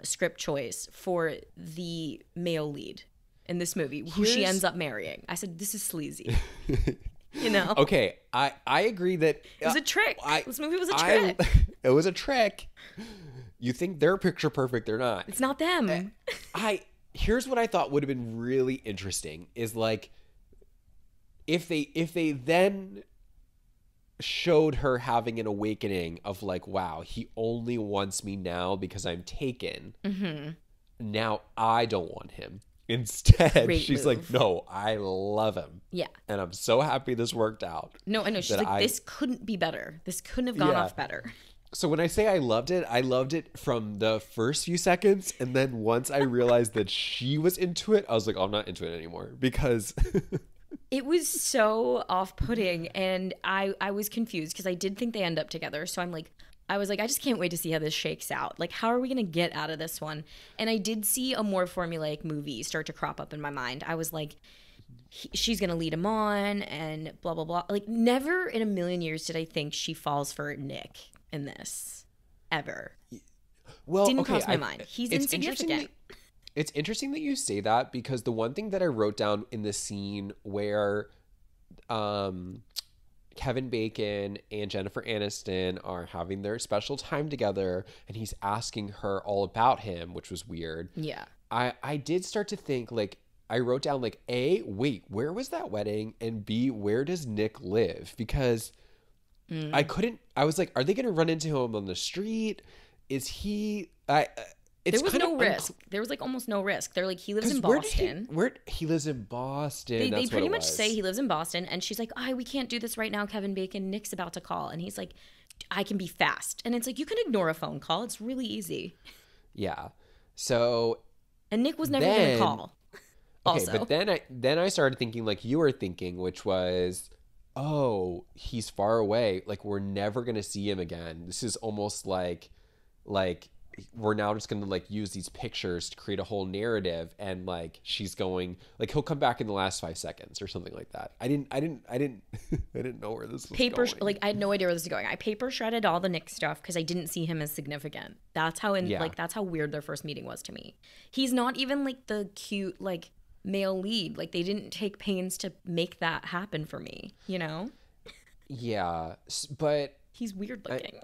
script choice for the male lead in this movie, who she ends up marrying. I said, this is sleazy. You know? Okay, I agree that... It was a trick. This movie was a trick. It was a trick. You think they're picture perfect, they're not. It's not them. Here's what I thought would have been really interesting is like if they then showed her having an awakening of like, wow, he only wants me now because I'm taken. Mm-hmm. Now I don't want him. Instead, she's like, no, I love him. Yeah. And I'm so happy this worked out. No, I know. She's like, this couldn't be better. This couldn't have gone off better. So when I say I loved it from the first few seconds. And then once I realized that she was into it, I was like, oh, I'm not into it anymore because... It was so off-putting. And I was confused because I did think they end up together. So I was like, I just can't wait to see how this shakes out. Like, how are we going to get out of this one? And I did see a more formulaic movie start to crop up in my mind. I was like, she's going to lead him on and blah, blah, blah. Like, never in a million years did I think she falls for Nick in this, ever. Well, didn't cross my mind. He's insignificant. It's interesting that you say that because the one thing that I wrote down in the scene where Kevin Bacon and Jennifer Aniston are having their special time together and he's asking her all about him, which was weird. Yeah. I did start to think, like, I wrote down, like, A, wait, where was that wedding? And B, where does Nick live? Because I was like, are they going to run into him on the street? Is he... There was no risk. There was like almost no risk. They're like, he lives in Boston. He lives in Boston. They pretty much say he lives in Boston. And she's like, we can't do this right now, Kevin Bacon. Nick's about to call. And he's like, I can be fast. And it's like, you can ignore a phone call. It's really easy. Yeah. So. And Nick was never going to call. Also. Okay, but then I started thinking like you were thinking, which was, oh, he's far away. Like, we're never going to see him again. This is almost like we're now just going to like use these pictures to create a whole narrative, and like she's going like he'll come back in the last 5 seconds or something like that. I didn't I didn't know where this was going. Like I had no idea where this is going. I paper shredded all the Nick stuff because I didn't see him as significant. That's how that's how weird their first meeting was to me. He's not even like the cute like male lead. Like they didn't take pains to make that happen for me, you know? Yeah, but he's weird looking.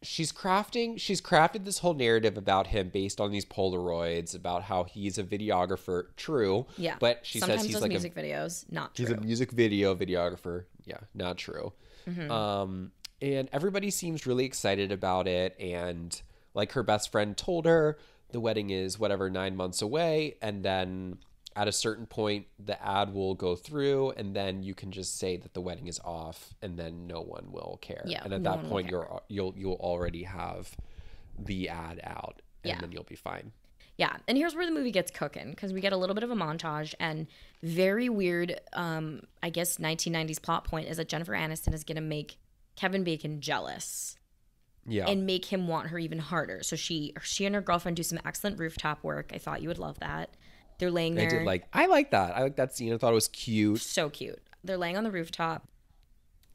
She's crafted this whole narrative about him based on these Polaroids about how he's a videographer. True. Yeah. But she sometimes says he's does like music videos. Not true. He's a music video videographer. Yeah, not true. Mm-hmm. And everybody seems really excited about it. And like her best friend told her, the wedding is 9 months away. And then at a certain point, the ad will go through, and then you can just say that the wedding is off, and then no one will care. Yeah, and at that point, you'll already have the ad out, and then you'll be fine. Yeah, and here's where the movie gets cooking, because we get a little bit of a montage, and very weird, I guess 1990s plot point is that Jennifer Aniston is going to make Kevin Bacon jealous. Yeah. And make him want her even harder. So she and her girlfriend do some excellent rooftop work. I thought you would love that. They're laying there. I like that. I like that scene. I thought it was cute. So cute. They're laying on the rooftop,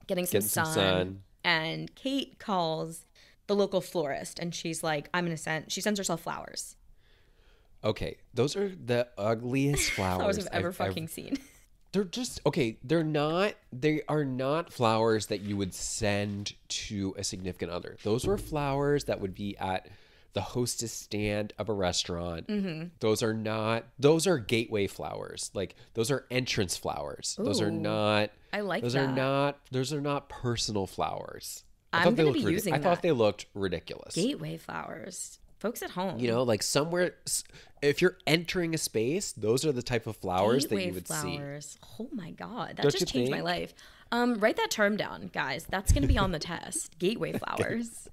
getting some sun. And Kate calls the local florist, and she's like, she sends herself flowers. Okay. Those are the ugliest flowers I've ever fucking seen. They're just, okay, they are not flowers that you would send to a significant other. Those were flowers that would be at the hostess stand of a restaurant. Mm-hmm. Those are gateway flowers. Like those are entrance flowers. Ooh, those are not, I like those that. Those are not personal flowers. I thought they looked ridiculous. Gateway flowers. Folks at home. You know, like somewhere, if you're entering a space, those are the type of flowers that you would see. Oh my God. That just changed my life. Write that term down, guys. That's going to be on the test. Gateway flowers.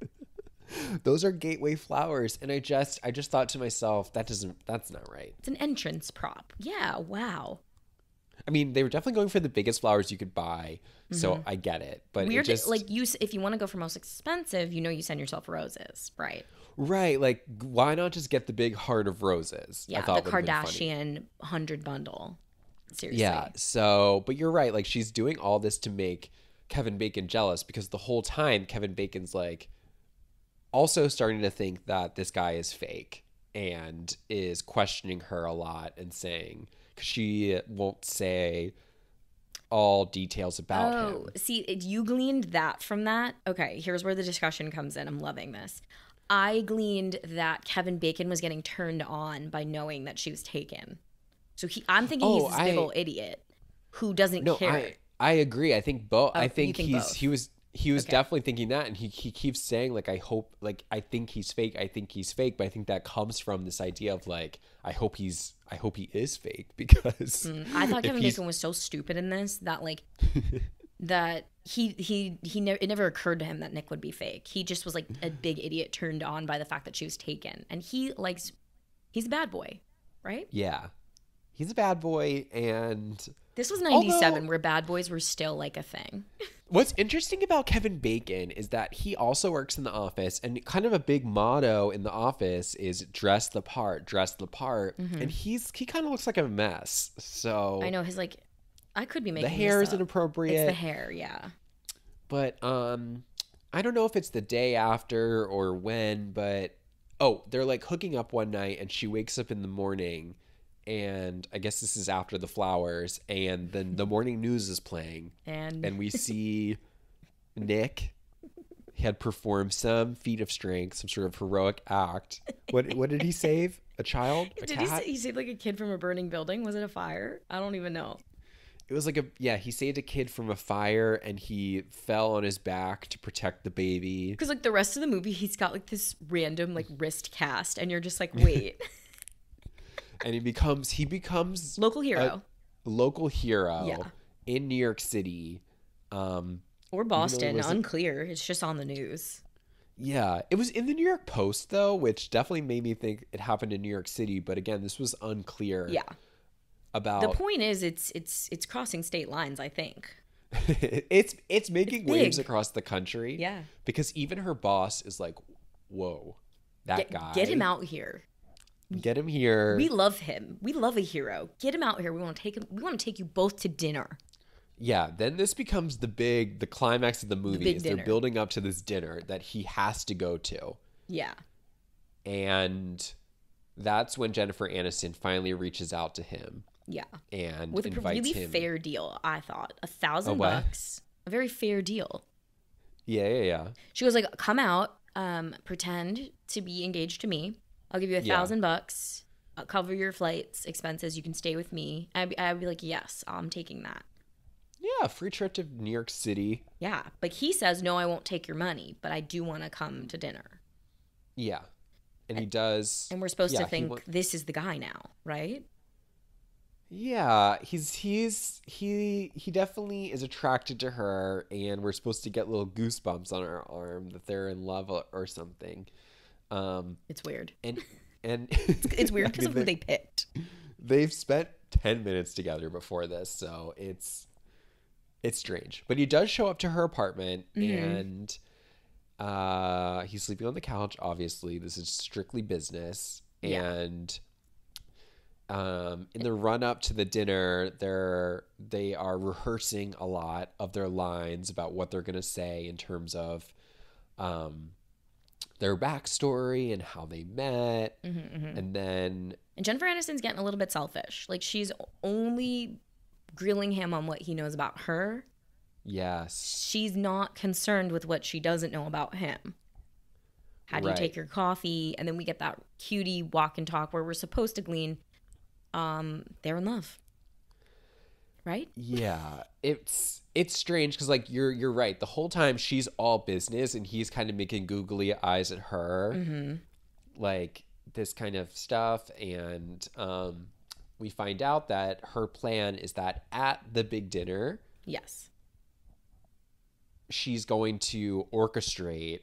Those are gateway flowers. And I just thought to myself, that's not right. It's an entrance prop. Yeah. Wow. I mean, they were definitely going for the biggest flowers you could buy. So I get it. But weird, if you want to go for most expensive, you send yourself roses, right? Right. Like, why not just get the big heart of roses? Yeah, the Kardashian 100 bundle. Seriously. Yeah. So, but you're right. Like, she's doing all this to make Kevin Bacon jealous, because the whole time Kevin Bacon's like also starting to think that this guy is fake and is questioning her a lot and saying, because she won't say all details about him. Oh, see, you gleaned that from that. Okay, here's where the discussion comes in. I'm loving this. I gleaned that Kevin Bacon was getting turned on by knowing that she was taken. So I'm thinking he's this big old idiot who doesn't care. I agree. I think both. Oh, I think he was Okay. definitely thinking that, and he keeps saying like, I think he's fake. I think he's fake. But I think that comes from this idea of like, I hope he is fake, because I thought Kevin Bacon was so stupid in this that like that it never occurred to him that Nick would be fake. He just was like a big idiot turned on by the fact that she was taken, and he's a bad boy, right? Yeah, he's a bad boy, and this was 97 where bad boys were still like a thing. What's interesting about Kevin Bacon is that he also works in the office, and kind of a big motto in the office is dress the part, Mm-hmm. and he kind of looks like a mess. So I know I could be making the hair this is up. inappropriate. It's the hair, yeah. But I don't know if it's the day after or when, but they're like hooking up one night, and she wakes up in the morning, and I guess this is after the flowers, and then the morning news is playing, and we see Nick had performed some feat of strength, some sort of heroic act. What did he save? A child? A cat? He saved like a kid from a burning building? Was it a fire? I don't even know. It was like he saved a kid from a fire, and he fell on his back to protect the baby. Because like the rest of the movie, he's got like this random like wrist cast, and you're just like, wait. And he becomes local hero. Local hero in New York City. Or Boston, unclear. It's just on the news. Yeah. It was in the New York Post, though, which definitely made me think it happened in New York City. But again, this was unclear. Yeah. About the point is it's crossing state lines, I think. it's making waves across the country. Yeah. Because even her boss is like, whoa. that guy. Get him out here. Get him here. We love him. We love a hero. Get him out here. We want to take him. We want to take you both to dinner. Yeah, then this becomes the climax of the movie. They're building up to this dinner that he has to go to. Yeah. And that's when Jennifer Aniston finally reaches out to him. Yeah. And with a really fair deal, I thought. $1,000. A very fair deal. Yeah. She was like, come out, pretend to be engaged to me. I'll give you $1,000. I'll cover your flights, expenses. You can stay with me. I'd be like, yes, I'm taking that. Yeah, free trip to New York City. Yeah, but he says, no, I won't take your money, but I do want to come to dinner. Yeah, and he does. And we're supposed to think this is the guy now, right? Yeah, he definitely is attracted to her, and we're supposed to get little goosebumps on our arm that they're in love or something. It's weird. And it's weird because of who they picked. They've spent 10 minutes together before this, so it's strange. But he does show up to her apartment, and he's sleeping on the couch. Obviously, this is strictly business. Yeah. And in the run up to the dinner, they are rehearsing a lot of their lines about what they're going to say in terms of their backstory and how they met. And Jennifer Aniston's getting a little bit selfish. Like, she's only grilling him on what he knows about her. Yes. She's not concerned with what she doesn't know about him. How do you take your coffee? And then we get that cutie walk and talk where we're supposed to glean they're in love. Right? Yeah. It's strange because, like, you're right. The whole time she's all business and he's kind of making googly eyes at her. Like, this kind of stuff. And we find out that her plan is that at the big dinner, yes, she's going to orchestrate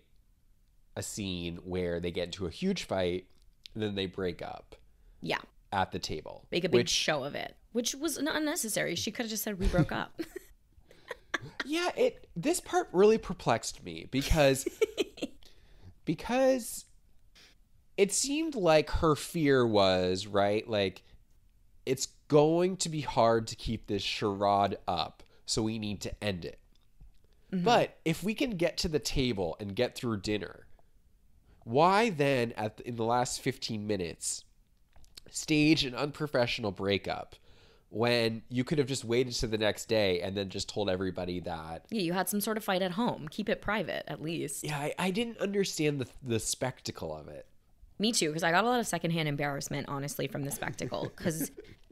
a scene where they get into a huge fight and then they break up. Yeah. At the table. Make a big show of it, which was unnecessary. She could have just said we broke up. Yeah, this part really perplexed me because it seemed like her fear was, right, like, it's going to be hard to keep this charade up, so we need to end it. But if we can get to the table and get through dinner, why then in the last 15 minutes stage an unprofessional breakup when you could have just waited to the next day and then just told everybody that? Yeah, you had some sort of fight at home. Keep it private, at least. Yeah, I didn't understand the spectacle of it. Me too, because I got a lot of secondhand embarrassment, honestly, from the spectacle. Because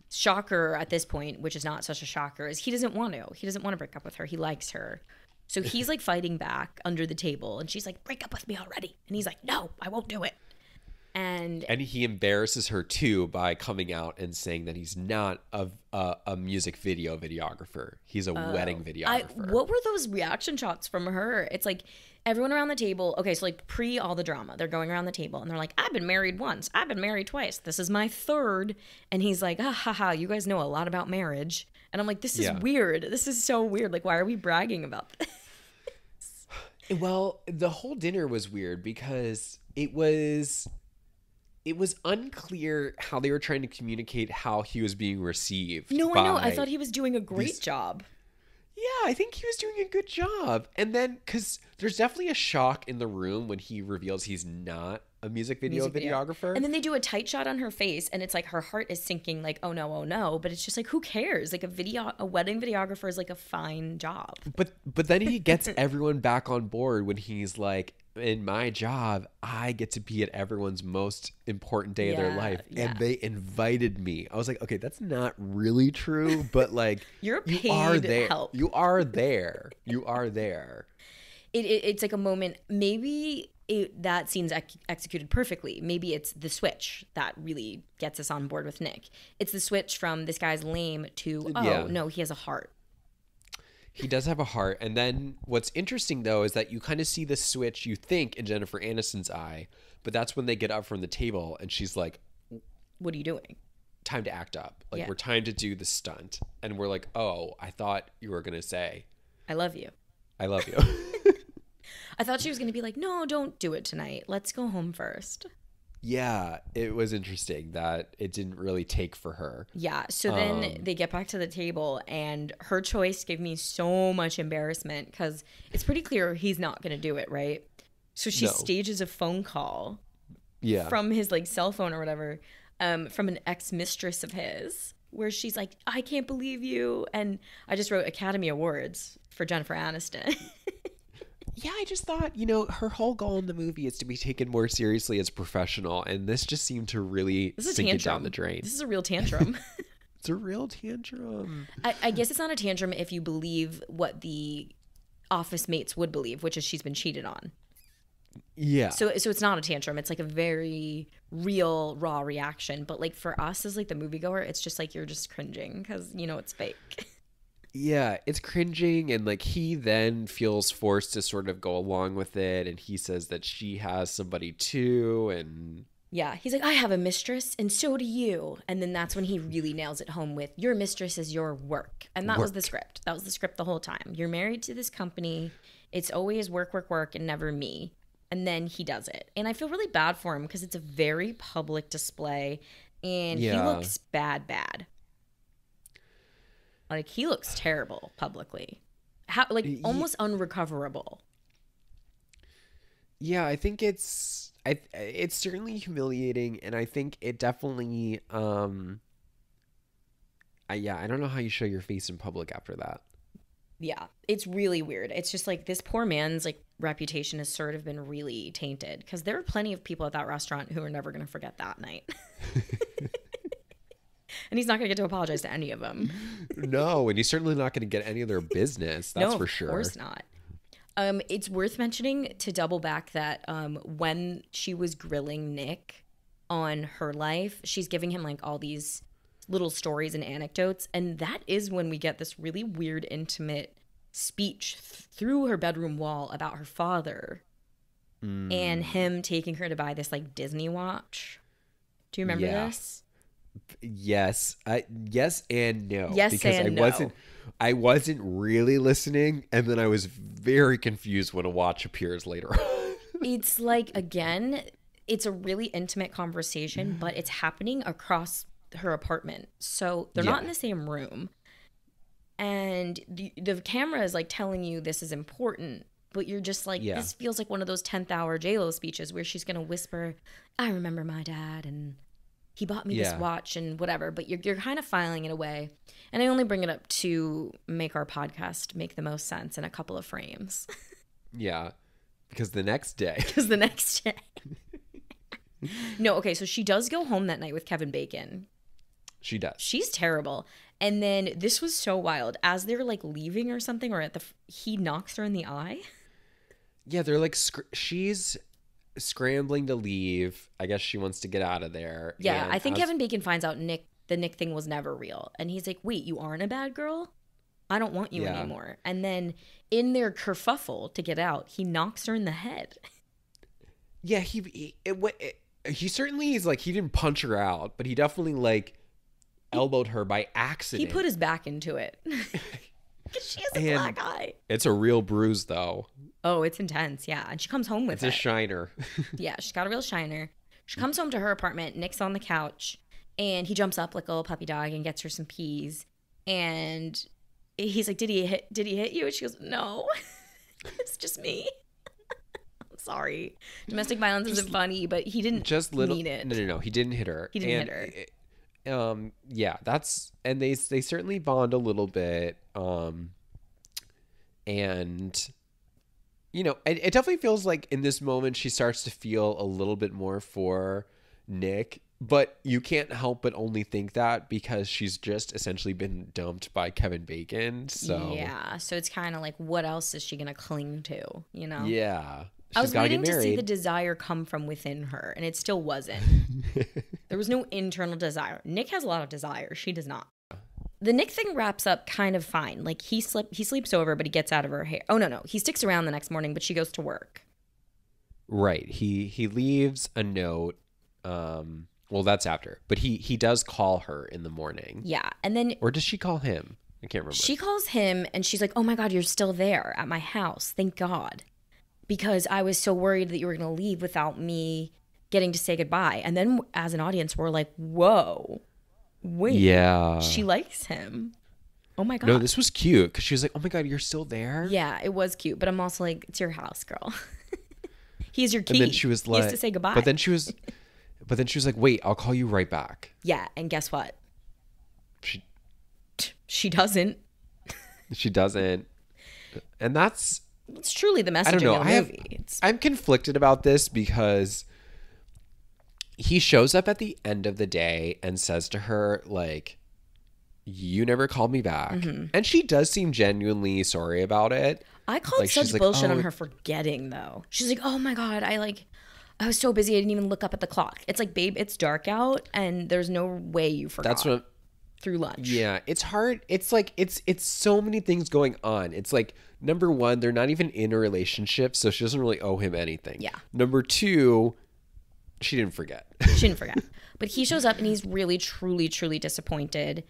shocker at this point, which is not such a shocker, is he doesn't want to. He doesn't want to break up with her. He likes her. So he's like fighting back under the table, and she's like, break up with me already. And he's like, no, I won't do it. And he embarrasses her too by coming out and saying that he's not a music videographer. He's a wedding videographer. What were those reaction shots from her? It's like everyone around the table. Okay, so like pre all the drama, they're going around the table and they're like, I've been married once. I've been married twice. This is my third. And he's like, ha, you guys know a lot about marriage. And I'm like, this is weird. This is so weird. Like, why are we bragging about this? Well, the whole dinner was weird because it was unclear how they were trying to communicate how he was being received. No, I know. I thought he was doing a great job. Yeah, I think he was doing a good job. And then, because there's definitely a shock in the room when he reveals he's not a music videographer. And then they do a tight shot on her face, and it's like her heart is sinking, like, oh no. But it's just like, who cares? Like, a wedding videographer is like a fine job. But then he gets everyone back on board when he's like, in my job, I get to be at everyone's most important day of their life. And they invited me. I was like, okay, that's not really true, but like, you are there. Help. You are there. You are there. It's like a moment. Maybe that scene's executed perfectly. Maybe it's the switch that really gets us on board with Nick. It's the switch from this guy's lame to, no, he has a heart. He does have a heart. And then what's interesting, though, is that you kind of see the switch, you think, in Jennifer Aniston's eye. But that's when they get up from the table and she's like, what are you doing? Time to act up. Like, we're time to do the stunt. And we're like, oh, I thought you were going to say, I love you. I love you. I thought she was going to be like, no, don't do it tonight. Let's go home first. Yeah, it was interesting that it didn't really take for her. Yeah. So then they get back to the table, and her choice gave me so much embarrassment because it's pretty clear he's not going to do it, right? So she stages a phone call from his like cell phone or whatever, from an ex-mistress of his, where she's like, I can't believe you. And I just wrote Academy Awards for Jennifer Aniston. Yeah, I just thought, her whole goal in the movie is to be taken more seriously as a professional, and this just seemed to really sink it down the drain. This is a real tantrum. It's a real tantrum. I guess it's not a tantrum if you believe what the office mates would believe, which is she's been cheated on. Yeah. So it's not a tantrum. It's like a very real, raw reaction. But like for us as like the moviegoer, it's just like you're just cringing because it's fake. Yeah, it's cringing, and like he then feels forced to sort of go along with it, and he says that she has somebody too, and yeah, he's like, I have a mistress, and so do you. And then that's when he really nails it home with, your mistress is your work. And that was the script. That was the script the whole time. You're married to this company. It's always work, work, work, and never me. And then he does it. And I feel really bad for him because it's a very public display, and he looks bad. Like, he looks terrible publicly. Almost unrecoverable. Yeah, I think it's certainly humiliating, and I think it definitely I don't know how you show your face in public after that. Yeah, it's really weird. It's just like this poor man's like reputation has sort of been really tainted because there are plenty of people at that restaurant who are never going to forget that night. And he's not going to get to apologize to any of them. No, and he's certainly not going to get any of their business. That's for sure. Of course not. It's worth mentioning to double back that when she was grilling Nick on her life, she's giving him like all these little stories and anecdotes. And that is when we get this really weird, intimate speech through her bedroom wall about her father and him taking her to buy this like Disney watch. Do you remember this? Yes. Yes and no. Yes, because and I wasn't really listening, and then I was very confused when a watch appears later on. It's like, again, it's a really intimate conversation, but it's happening across her apartment. So they're not in the same room. And the camera is like telling you this is important, but you're just like, this feels like one of those 10th hour J-Lo speeches where she's going to whisper, I remember my dad and he bought me this watch and whatever, but you're kind of filing it away. And I only bring it up to make our podcast make the most sense in a couple of frames. Yeah, because the next day. No, okay, so she does go home that night with Kevin Bacon. She does. She's terrible. And then this was so wild. As they're like leaving or something, or he knocks her in the eye. Yeah, they're like, she's scrambling to leave. I guess she wants to get out of there. Yeah, I think Kevin Bacon finds out the Nick thing was never real. And he's like, wait, you aren't a bad girl? I don't want you anymore. And then in their kerfuffle to get out, he knocks her in the head. Yeah, he certainly is like, he didn't punch her out, but he definitely like elbowed her by accident. He put his back into it. She has a black eye. It's a real bruise, though. Oh, it's intense, yeah. And she comes home with it. It's a shiner. Yeah, she's got a real shiner. She comes home to her apartment. Nick's on the couch, and he jumps up like a little puppy dog and gets her some peas. And he's like, "Did he hit you?" And she goes, "No, it's just me." I'm sorry. Domestic violence isn't funny, but he didn't mean it. No. He didn't hit her. He didn't hit her. Yeah, and they certainly bond a little bit. And it definitely feels like in this moment she starts to feel a little bit more for Nick, but you can't help but only think that because she's just essentially been dumped by Kevin Bacon. So yeah, so it's kind of like, what else is she gonna cling to? Yeah. I was waiting to see the desire come from within her, and it still wasn't. There was no internal desire. Nick has a lot of desire. She does not. The Nick thing wraps up kind of fine. Like, he sleeps over, but he gets out of her hair. Oh, no. He sticks around the next morning, but she goes to work. Right. He leaves a note. Well, that's after. But he does call her in the morning. Yeah, and then... Or does she call him? I can't remember. She calls him, and she's like, oh, my God, you're still there at my house. Thank God. Because I was so worried that you were going to leave without me getting to say goodbye. And then as an audience, we're like, whoa, wait, she likes him. Oh my God. No, this was cute because she was like, oh my God, you're still there? Yeah, it was cute. But I'm also like, it's your house, girl. He's your key. And then she was like, he has to say goodbye. But then she was like, wait, I'll call you right back. Yeah. And guess what? She doesn't. She doesn't. And it's truly the message of the movie. I'm conflicted about this because he shows up at the end of the day and says to her, like, you never called me back. Mm-hmm. And she does seem genuinely sorry about it. I called like, such bullshit on her forgetting, though. She's like, oh my God, I was so busy I didn't even look up at the clock. It's like, babe, it's dark out and there's no way you forgot. That's what through lunch. Yeah, it's hard. It's like it's so many things going on. It's like, number one, they're not even in a relationship, so she doesn't really owe him anything. Yeah. Number two, she didn't forget. She didn't forget. But he shows up and he's really, truly, truly disappointed.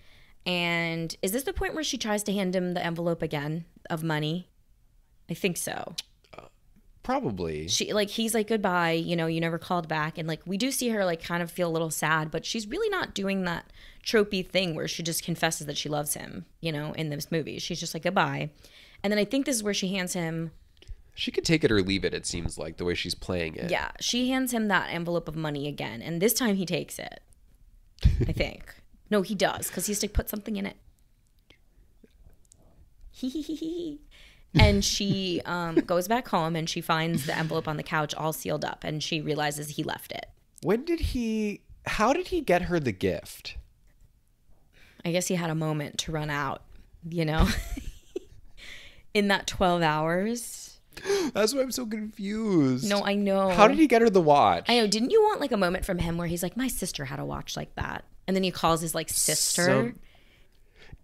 And is this the point where she tries to hand him the envelope again of money? I think so. Probably. He's like, goodbye, you never called back. And like, we do see her like kind of feel a little sad, but she's really not doing that tropey thing where she just confesses that she loves him, in this movie. She's just like, goodbye. And then I think this is where she hands him. She could take it or leave it, it seems like, the way she's playing it. Yeah. She hands him that envelope of money again. And this time he takes it. I think. No, he does, because he has to put something in it. And she goes back home and she finds the envelope on the couch all sealed up, and she realizes he left it. How did he get her the gift? I guess he had a moment to run out, in that 12 hours. That's why I'm so confused. No, I know. How did he get her the watch? I know. Didn't you want like a moment from him where he's like, my sister had a watch like that? And then he calls his like sister.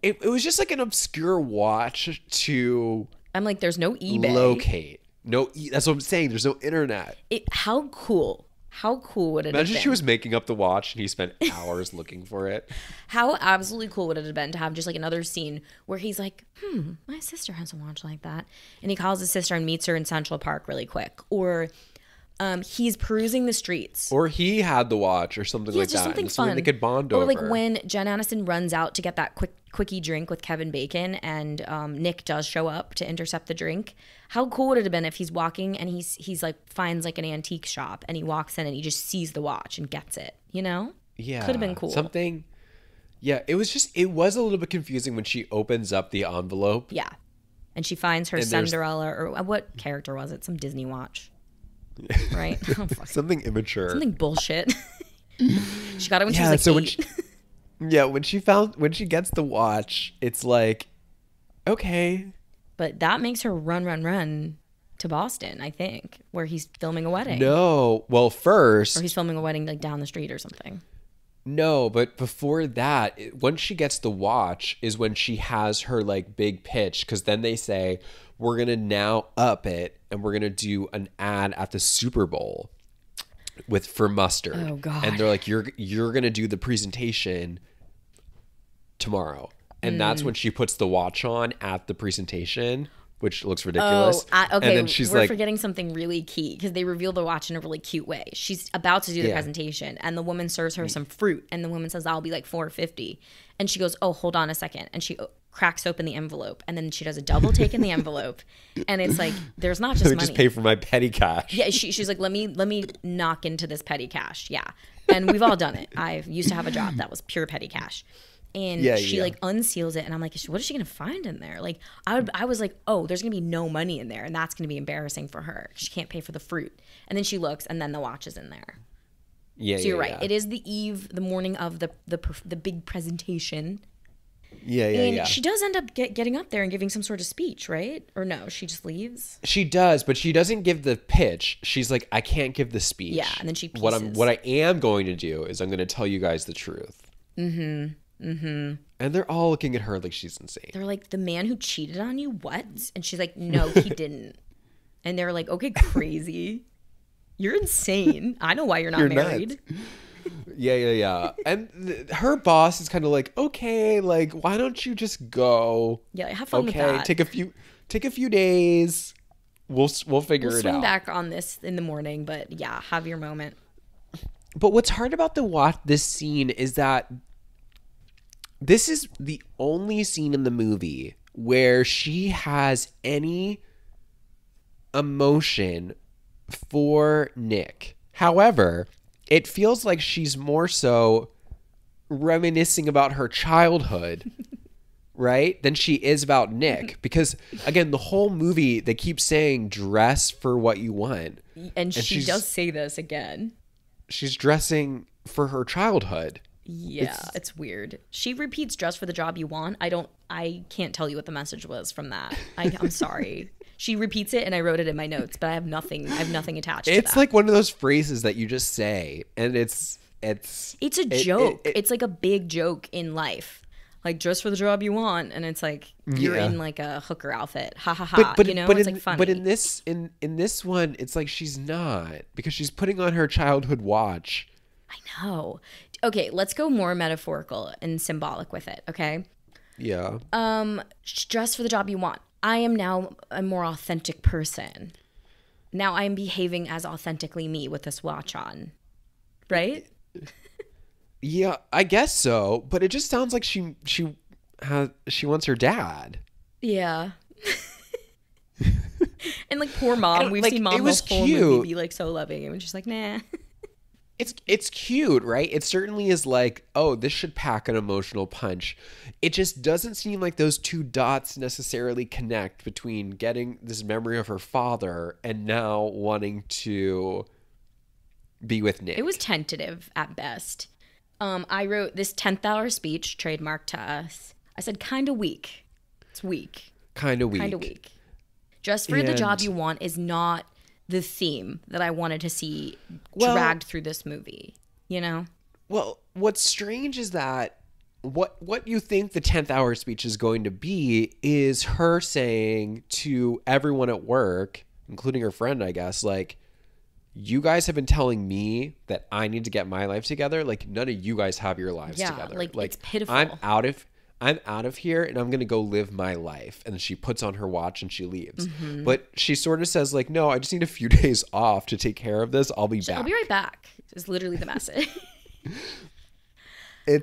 It was just like an obscure watch to... I'm like, there's no eBay. Locate. That's what I'm saying. There's no internet. How cool. How cool would it have been? Imagine she was making up the watch and he spent hours looking for it. How absolutely cool would it have been to have just like another scene where he's like, my sister has a watch like that. And he calls his sister and meets her in Central Park really quick. Or he's perusing the streets. Or he had the watch or something like that. Something fun. Something they could bond over. Or like when Jen Aniston runs out to get that quickie drink with Kevin Bacon and Nick does show up to intercept the drink. How cool would it have been if he's walking and he's like finds like an antique shop and he walks in and he just sees the watch and gets it, Yeah. Could have been cool. Something. Yeah, it was a little bit confusing when she opens up the envelope. Yeah. And she finds her Cinderella, or what character was it? Some Disney watch. Right? Oh, something immature. Something bullshit. She got it when she was like 8. When she gets the watch, it's like, okay. But that makes her run to Boston, I think, where he's filming a wedding. No. Well, first. Or he's filming a wedding like down the street or something. No, but before that, once she gets the watch is when she has her like big pitch, because then they say, we're going to now up it and we're going to do an ad at the Super Bowl for mustard. Oh, God. And they're like, you're going to do the presentation tomorrow. And that's when she puts the watch on at the presentation, which looks ridiculous. Okay, and then she's we're forgetting something really key because they reveal the watch in a really cute way. She's about to do the presentation, and the woman serves her some fruit, and the woman says, "That'll be like $4.50," and she goes, "Oh, hold on a second," and she cracks open the envelope, and then she does a double take in the envelope, and it's like there's not just Let me money. Just pay for my petty cash. Yeah, she's like, let me knock into this petty cash. Yeah, and we've all done it. I used to have a job that was pure petty cash. And she like unseals it, and I'm like, what is she gonna find in there? Like, I was like, oh, there's gonna be no money in there, and that's gonna be embarrassing for her. She can't pay for the fruit. And then she looks, and then the watch is in there. Yeah. So you're right. It is the morning of the big presentation. Yeah. And she does end up getting up there and giving some sort of speech, right? Or no, she just leaves. She does, but she doesn't give the pitch. She's like, I can't give the speech. Yeah, and then she pieces. What I am going to do is I'm going to tell you guys the truth. Mm-hmm. And they're all looking at her like she's insane. They're like, the man who cheated on you, what? And she's like, no, he didn't. And they're like, okay, crazy. You're insane. I know why you're not married. Nuts. Yeah. And her boss is kind of like, okay, like, why don't you just go? Yeah, have fun with that. Take a few days. We'll figure it out. We'll swing back on this in the morning, but yeah, have your moment. But what's hard about this scene is that this is the only scene in the movie where she has any emotion for Nick. However, it feels like she's more so reminiscing about her childhood, right, than she is about Nick. Because, again, the whole movie, they keep saying dress for what you want. And she does say this again. She's dressing for her childhood. Yeah, it's weird. She repeats dress for the job you want. I can't tell you what the message was from that. I'm sorry. She repeats it and I wrote it in my notes, but I have nothing attached to that. It's like one of those phrases that you just say and it's a joke. It's like a big joke in life. Like dress for the job you want, and it's like you're in like a hooker outfit. Ha ha ha. But it's like funny. But in this one, it's like she's not, because she's putting on her childhood watch. I know. Okay, let's go more metaphorical and symbolic with it, okay? Yeah. Dress for the job you want. I am now a more authentic person. Now I am behaving as authentically me with this watch on. Right? Yeah, I guess so, but it just sounds like she wants her dad. Yeah. And like poor mom, we've seen mom the whole movie be like so loving, and she's like, nah. It's cute, right? It certainly is like, oh, this should pack an emotional punch. It just doesn't seem like those two dots necessarily connect between getting this memory of her father and now wanting to be with Nick. It was tentative at best. I wrote this 10th hour speech trademarked to us. I said kind of weak. It's weak. Kind of weak. Dress for the job you want is not the theme that I wanted to see dragged through this movie, you know? Well, what's strange is that what you think the 10th hour speech is going to be is her saying to everyone at work, including her friend, I guess, like, you guys have been telling me that I need to get my life together. Like, none of you guys have your lives together. Like it's pitiful. I'm out of here and I'm going to go live my life. And she puts on her watch and she leaves. Mm-hmm. But she sort of says like, no, I just need a few days off to take care of this. I'll be back. I'll be right back. Is literally the message.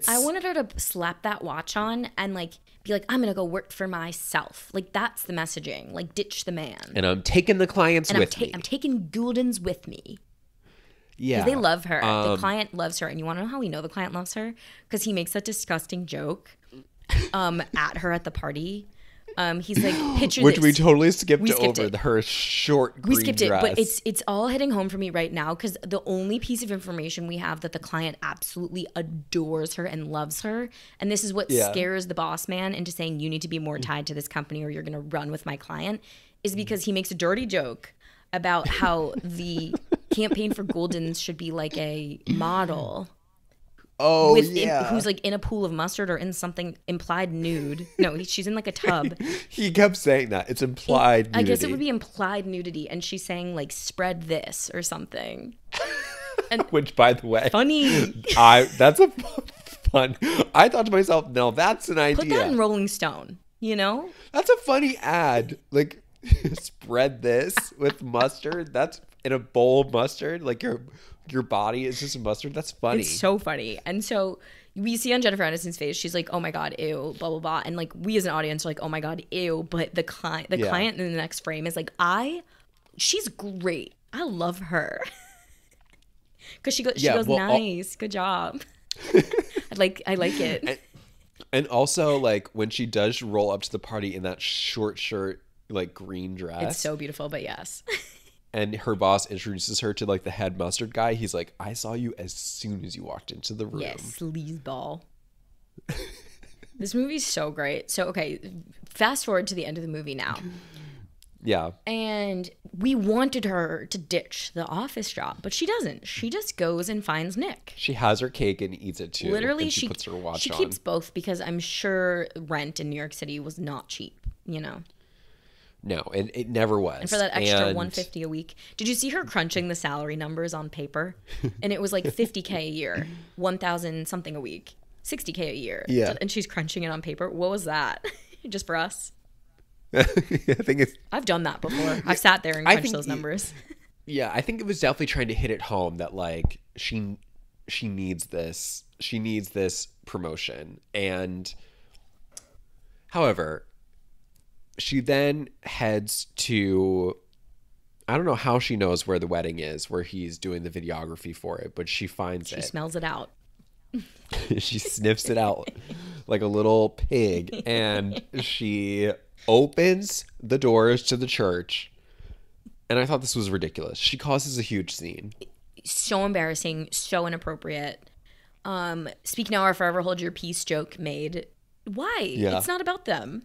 I wanted her to slap that watch on and like be like, I'm going to go work for myself. Like that's the messaging. Like ditch the man. And I'm taking the clients with me. I'm taking Gouldens with me. Yeah. Because they love her. The client loves her. And you want to know how we know the client loves her? Because he makes that disgusting joke at her at the party. He's like, picture which this. We totally skipped over her short green We skipped dress. It, but it's all hitting home for me right now because the only piece of information we have that the client absolutely adores her and loves her, and this is what scares the boss man into saying you need to be more tied to this company or you're going to run with my client, is because he makes a dirty joke about how the campaign for Gouldens should be like a model. Oh, who's like in a pool of mustard or in something implied nude. No, she's in like a tub. He kept saying that. It's implied nudity. I guess it would be implied nudity. And she's saying like, spread this or something. And which, by the way, funny. That's a fun. I thought to myself, no, that's an idea. Put that in Rolling Stone, you know? That's a funny ad. Like, spread this with mustard. That's in a bowl of mustard. Like your body is just mustard. That's funny. It's so funny. And so we see on Jennifer Aniston's face, she's like, oh my God, ew, blah, blah, blah. And like we as an audience are like, oh my God, ew. But the client in the next frame is like, she's great. I love her. Because she goes, nice, good job. I like it. And also like when she does roll up to the party in that short shirt, like green dress. It's so beautiful, but yes. And her boss introduces her to like the head mustard guy. He's like, I saw you as soon as you walked into the room. Yes, sleazeball. This movie's so great. So, okay, fast forward to the end of the movie now. Yeah. And we wanted her to ditch the office job, but she doesn't. She just goes and finds Nick. She has her cake and eats it too. Literally, and she puts her watch on. She keeps both because I'm sure rent in New York City was not cheap, you know? No, it never was. And for that extra $150 a week. Did you see her crunching the salary numbers on paper? And it was like $50K a year, 1,000 something a week, $60K a year. Yeah. And she's crunching it on paper. What was that? Just for us? I think I've done that before. I've sat there and crunched those numbers. Yeah, I think it was definitely trying to hit it home that like she she needs this. She needs this promotion. And however, she then heads to, I don't know how she knows where the wedding is, where he's doing the videography for it, but she finds it. She smells it out. She sniffs it out like a little pig, and she opens the doors to the church. And I thought this was ridiculous. She causes a huge scene. So embarrassing, so inappropriate. Speak now or forever hold your peace joke made. Why? Yeah. It's not about them.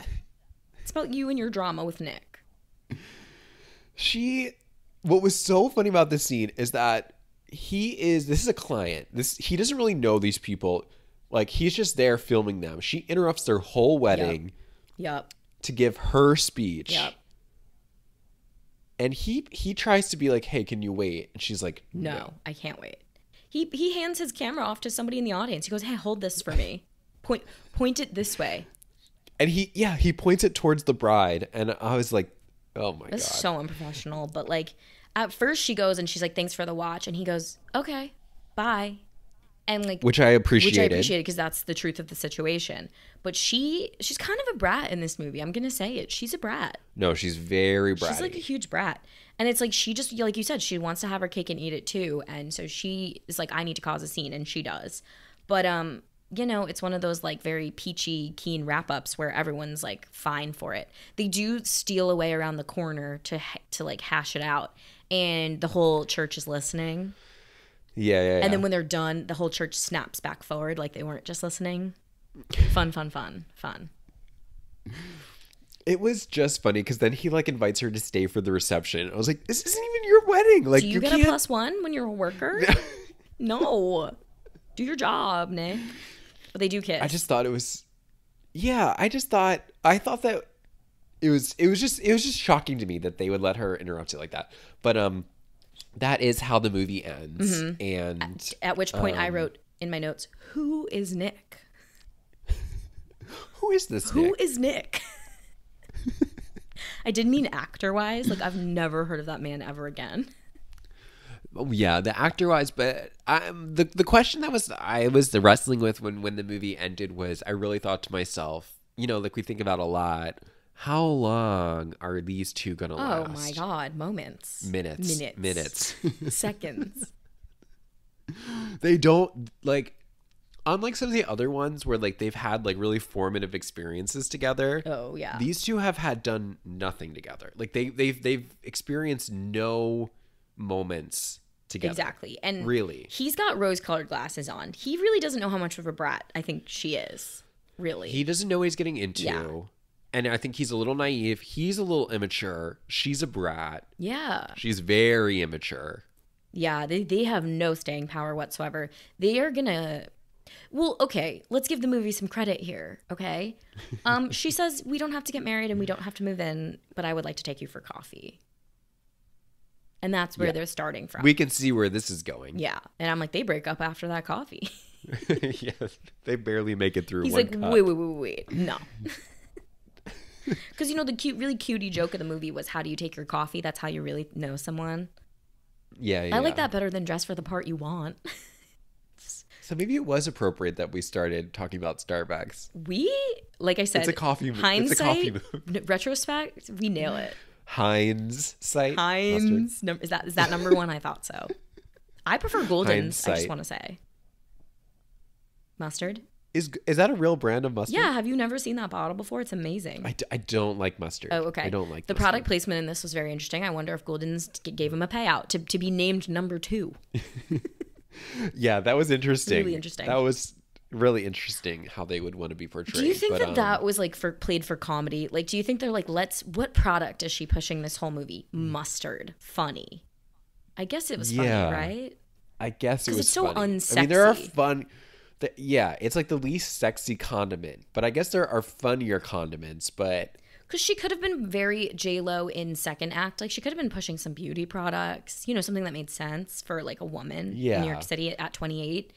It's about you and your drama with Nick. What was so funny about this scene is that this is a client. He doesn't really know these people. Like, he's just there filming them. She interrupts their whole wedding. Yep. To give her speech. Yep. And he tries to be like, hey, can you wait? And she's like, no. I can't wait. He hands his camera off to somebody in the audience. He goes, hey, hold this for me. Point it this way. And he points it towards the bride. And I was like, oh my God. That's so unprofessional. But like, at first she goes and she's like, thanks for the watch. And he goes, okay, bye. And like, which I appreciated because that's the truth of the situation. But she's kind of a brat in this movie. I'm gonna say it. She's a brat. No, she's very bratty. She's like a huge brat, and it's like she just, like you said, she wants to have her cake and eat it too. And so she is like, I need to cause a scene, and she does. But it's one of those like very peachy, keen wrap ups where everyone's like fine for it. They do steal away around the corner to like hash it out, and the whole church is listening. Yeah. And then when they're done, the whole church snaps back forward like they weren't just listening. Fun. It was just funny because then he like invites her to stay for the reception. I was like, this isn't even your wedding. Like, do you get a +1 when you're a worker? No. Do your job, Nick. But they do kiss. I just thought it was, I thought that it was just shocking to me that they would let her interrupt it like that. But that is how the movie ends. Mm-hmm. And at which point I wrote in my notes, who is Nick? Who is this Nick? Who is Nick? I didn't mean actor-wise. Like, I've never heard of that man ever again. Oh, yeah, the actor-wise, but the question that I was wrestling with when the movie ended was, I really thought to myself, like we think about a lot, how long are these two gonna last? Oh my God, moments. Minutes. Seconds. They don't, like, unlike some of the other ones where like they've had like really formative experiences together. Oh yeah. These two have done nothing together. Like they've experienced no moments together. Exactly. And really, he's got rose-colored glasses on. He really doesn't know how much of a brat I think she is. Really. He doesn't know what he's getting into. Yeah. And I think he's a little naive. He's a little immature. She's a brat. Yeah. She's very immature. Yeah, they have no staying power whatsoever. They are gonna... Well, okay, let's give the movie some credit here, okay? She says, we don't have to get married and we don't have to move in, but I would like to take you for coffee. And that's where they're starting from. We can see where this is going. Yeah. And I'm like, they break up after that coffee. Yes. They barely make it through. He's one like, cup. wait. No. Because, the really cutie joke of the movie was, how do you take your coffee? That's how you really know someone. Yeah. I like that better than dress for the part you want. So maybe it was appropriate that we started talking about Starbucks. Like I said, it's a coffee movie. Hindsight, retrospect, we nail it. Heinz. Is that number one? I thought so. I prefer Golden's. Hindsight. I just want to say. Mustard. Is that a real brand of mustard? Yeah. Have you never seen that bottle before? It's amazing. I don't like mustard. Oh, okay. I don't like the mustard. Product placement in this was very interesting. I wonder if Golden's gave him a payout to be named number 2. Yeah, that was interesting. Really interesting. That was really interesting how they would want to be portrayed. Do you think that was like played for comedy? Like, do you think they're like, what product is she pushing this whole movie? Mustard. Funny. I guess it was funny, right? I guess it was it's so funny. unsexy. I mean, there are fun... it's like the least sexy condiment. But I guess there are funnier condiments, but... Because she could have been very J-Lo in second act. Like, she could have been pushing some beauty products, something that made sense for, like, a woman in New York City at 28.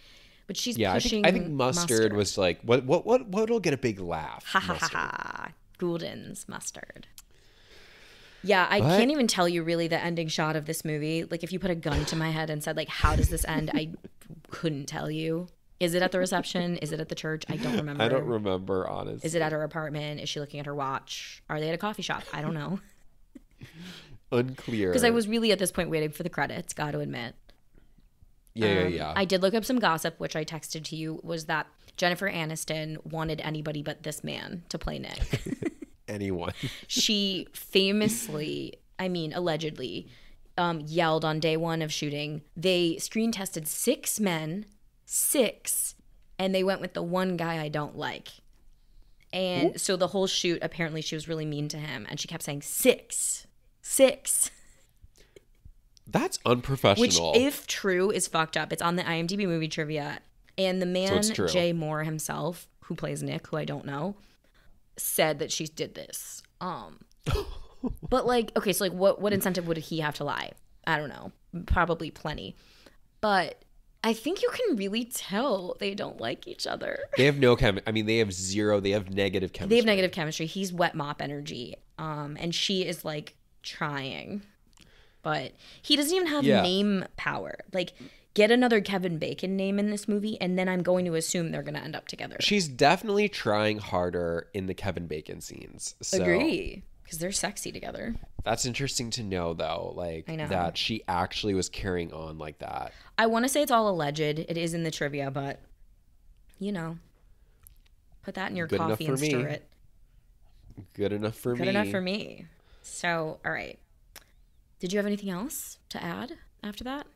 But she's pushing I think mustard was like, what'll get a big laugh? Ha ha ha ha. Golden's mustard. Yeah, I can't even tell you really the ending shot of this movie. Like, if you put a gun to my head and said, like, how does this end? I couldn't tell you. Is it at the reception? Is it at the church? I don't remember. I don't remember, honestly. Is it at her apartment? Is she looking at her watch? Are they at a coffee shop? I don't know. Unclear. Because I was really at this point waiting for the credits, got to admit. Yeah. I did look up some gossip, which I texted to you, was that Jennifer Aniston wanted anybody but this man to play Nick. Anyone. She famously, allegedly, yelled on day one of shooting. They screen tested 6 men, and they went with the one guy I don't like. And so the whole shoot, apparently she was really mean to him, and she kept saying 6. That's unprofessional. Which, if true, is fucked up. It's on the IMDb movie trivia. And the man, Jay Moore himself, who plays Nick, who I don't know, said that she did this. But okay, so what incentive would he have to lie? I don't know. Probably plenty. But I think you can really tell they don't like each other. They have no chemistry. They have zero. They have negative chemistry. They have negative chemistry. He's wet mop energy. And she is trying. But he doesn't even have name power. Get another Kevin Bacon name in this movie, and then I'm going to assume they're going to end up together. She's definitely trying harder in the Kevin Bacon scenes. So agree, because they're sexy together. That's interesting to know, though, I know. that she actually was carrying on like that. I want to say it's all alleged. It is in the trivia, but, put that in your coffee and stir it. Good enough for me. Good enough for me. So, all right. Did you have anything else to add after that?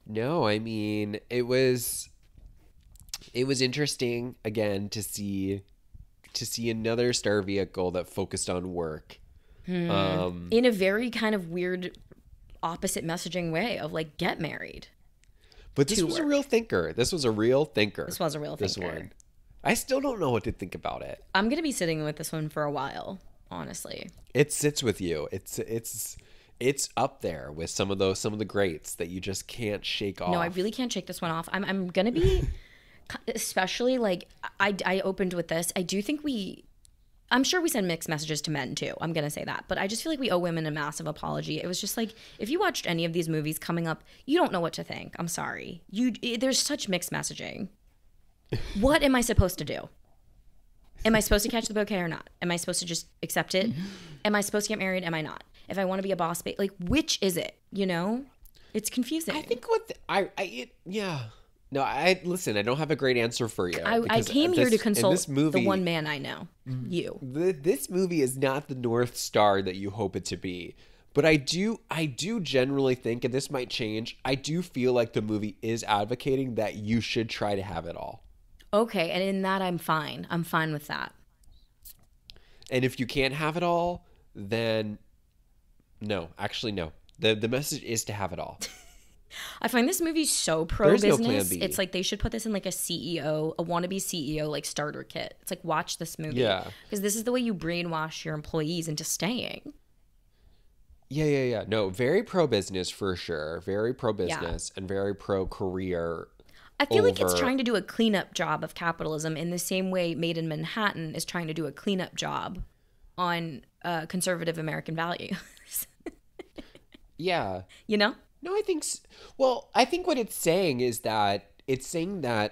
No, it was interesting again to see another star vehicle that focused on work. In a very kind of weird opposite messaging way of get married. But this was a real thinker. This was a real thinker. This was a real thinker. This one. I still don't know what to think about it. I'm going to be sitting with this one for a while, honestly. It sits with you. It's up there with some of the greats that you just can't shake off. No, I really can't shake this one off. I'm gonna be, especially I opened with this. I do think I'm sure we send mixed messages to men too. I'm gonna say that, but I just feel like we owe women a massive apology. It was just if you watched any of these movies coming up, you don't know what to think. I'm sorry. There's such mixed messaging. What am I supposed to do? Am I supposed to catch the bouquet or not? Am I supposed to just accept it? Am I supposed to get married? Am I not? If I want to be a boss, which is it? It's confusing. I think listen. I don't have a great answer for you. I came here to consult the one man I know, you. This movie is not the North Star that you hope it to be. But I do generally think, and this might change, I do feel like the movie is advocating that you should try to have it all. Okay, and in that I'm fine. I'm fine with that. And if you can't have it all, then no. Actually, no. The message is to have it all. I find this movie so pro-business. No plan B. It's they should put this in a CEO, a wannabe CEO starter kit. It's watch this movie. Yeah. Because this is the way you brainwash your employees into staying. Yeah. No, very pro-business for sure. Very pro-business and very pro-career. I feel like it's trying to do a cleanup job of capitalism in the same way Made in Manhattan is trying to do a cleanup job on conservative American values. Yeah. No, I think well, I think what it's saying is that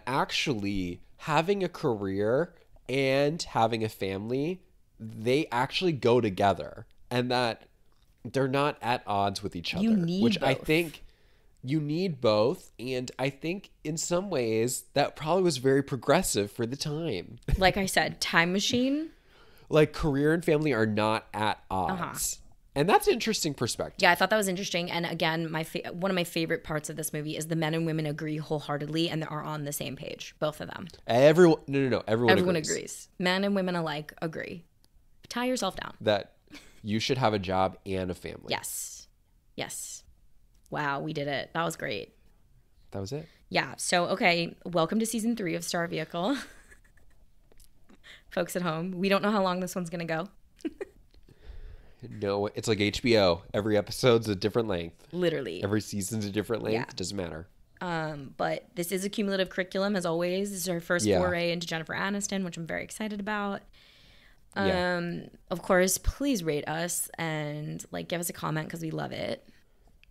actually having a career and having a family, they actually go together, and that they're not at odds with each other. You need both. I think you need both, and I think in some ways that probably was very progressive for the time. Like I said, time machine. Career and family are not at odds. And that's an interesting perspective. Yeah, I thought that was interesting. And again, one of my favorite parts of this movie is the men and women agree wholeheartedly and are on the same page, both of them. Everyone agrees. Men and women alike agree. Tie yourself down. That you should have a job and a family. Yes. Wow, we did it. That was great. That was it. Yeah. So, okay, welcome to season 3 of Star Vehicle. Folks at home, we don't know how long this one's going to go. No, it's like HBO. Every episode's a different length. Literally. Every season's a different length. Yeah. It doesn't matter. But this is a cumulative curriculum, as always. This is our first foray into Jennifer Aniston, which I'm very excited about. Of course, please rate us and give us a comment because we love it.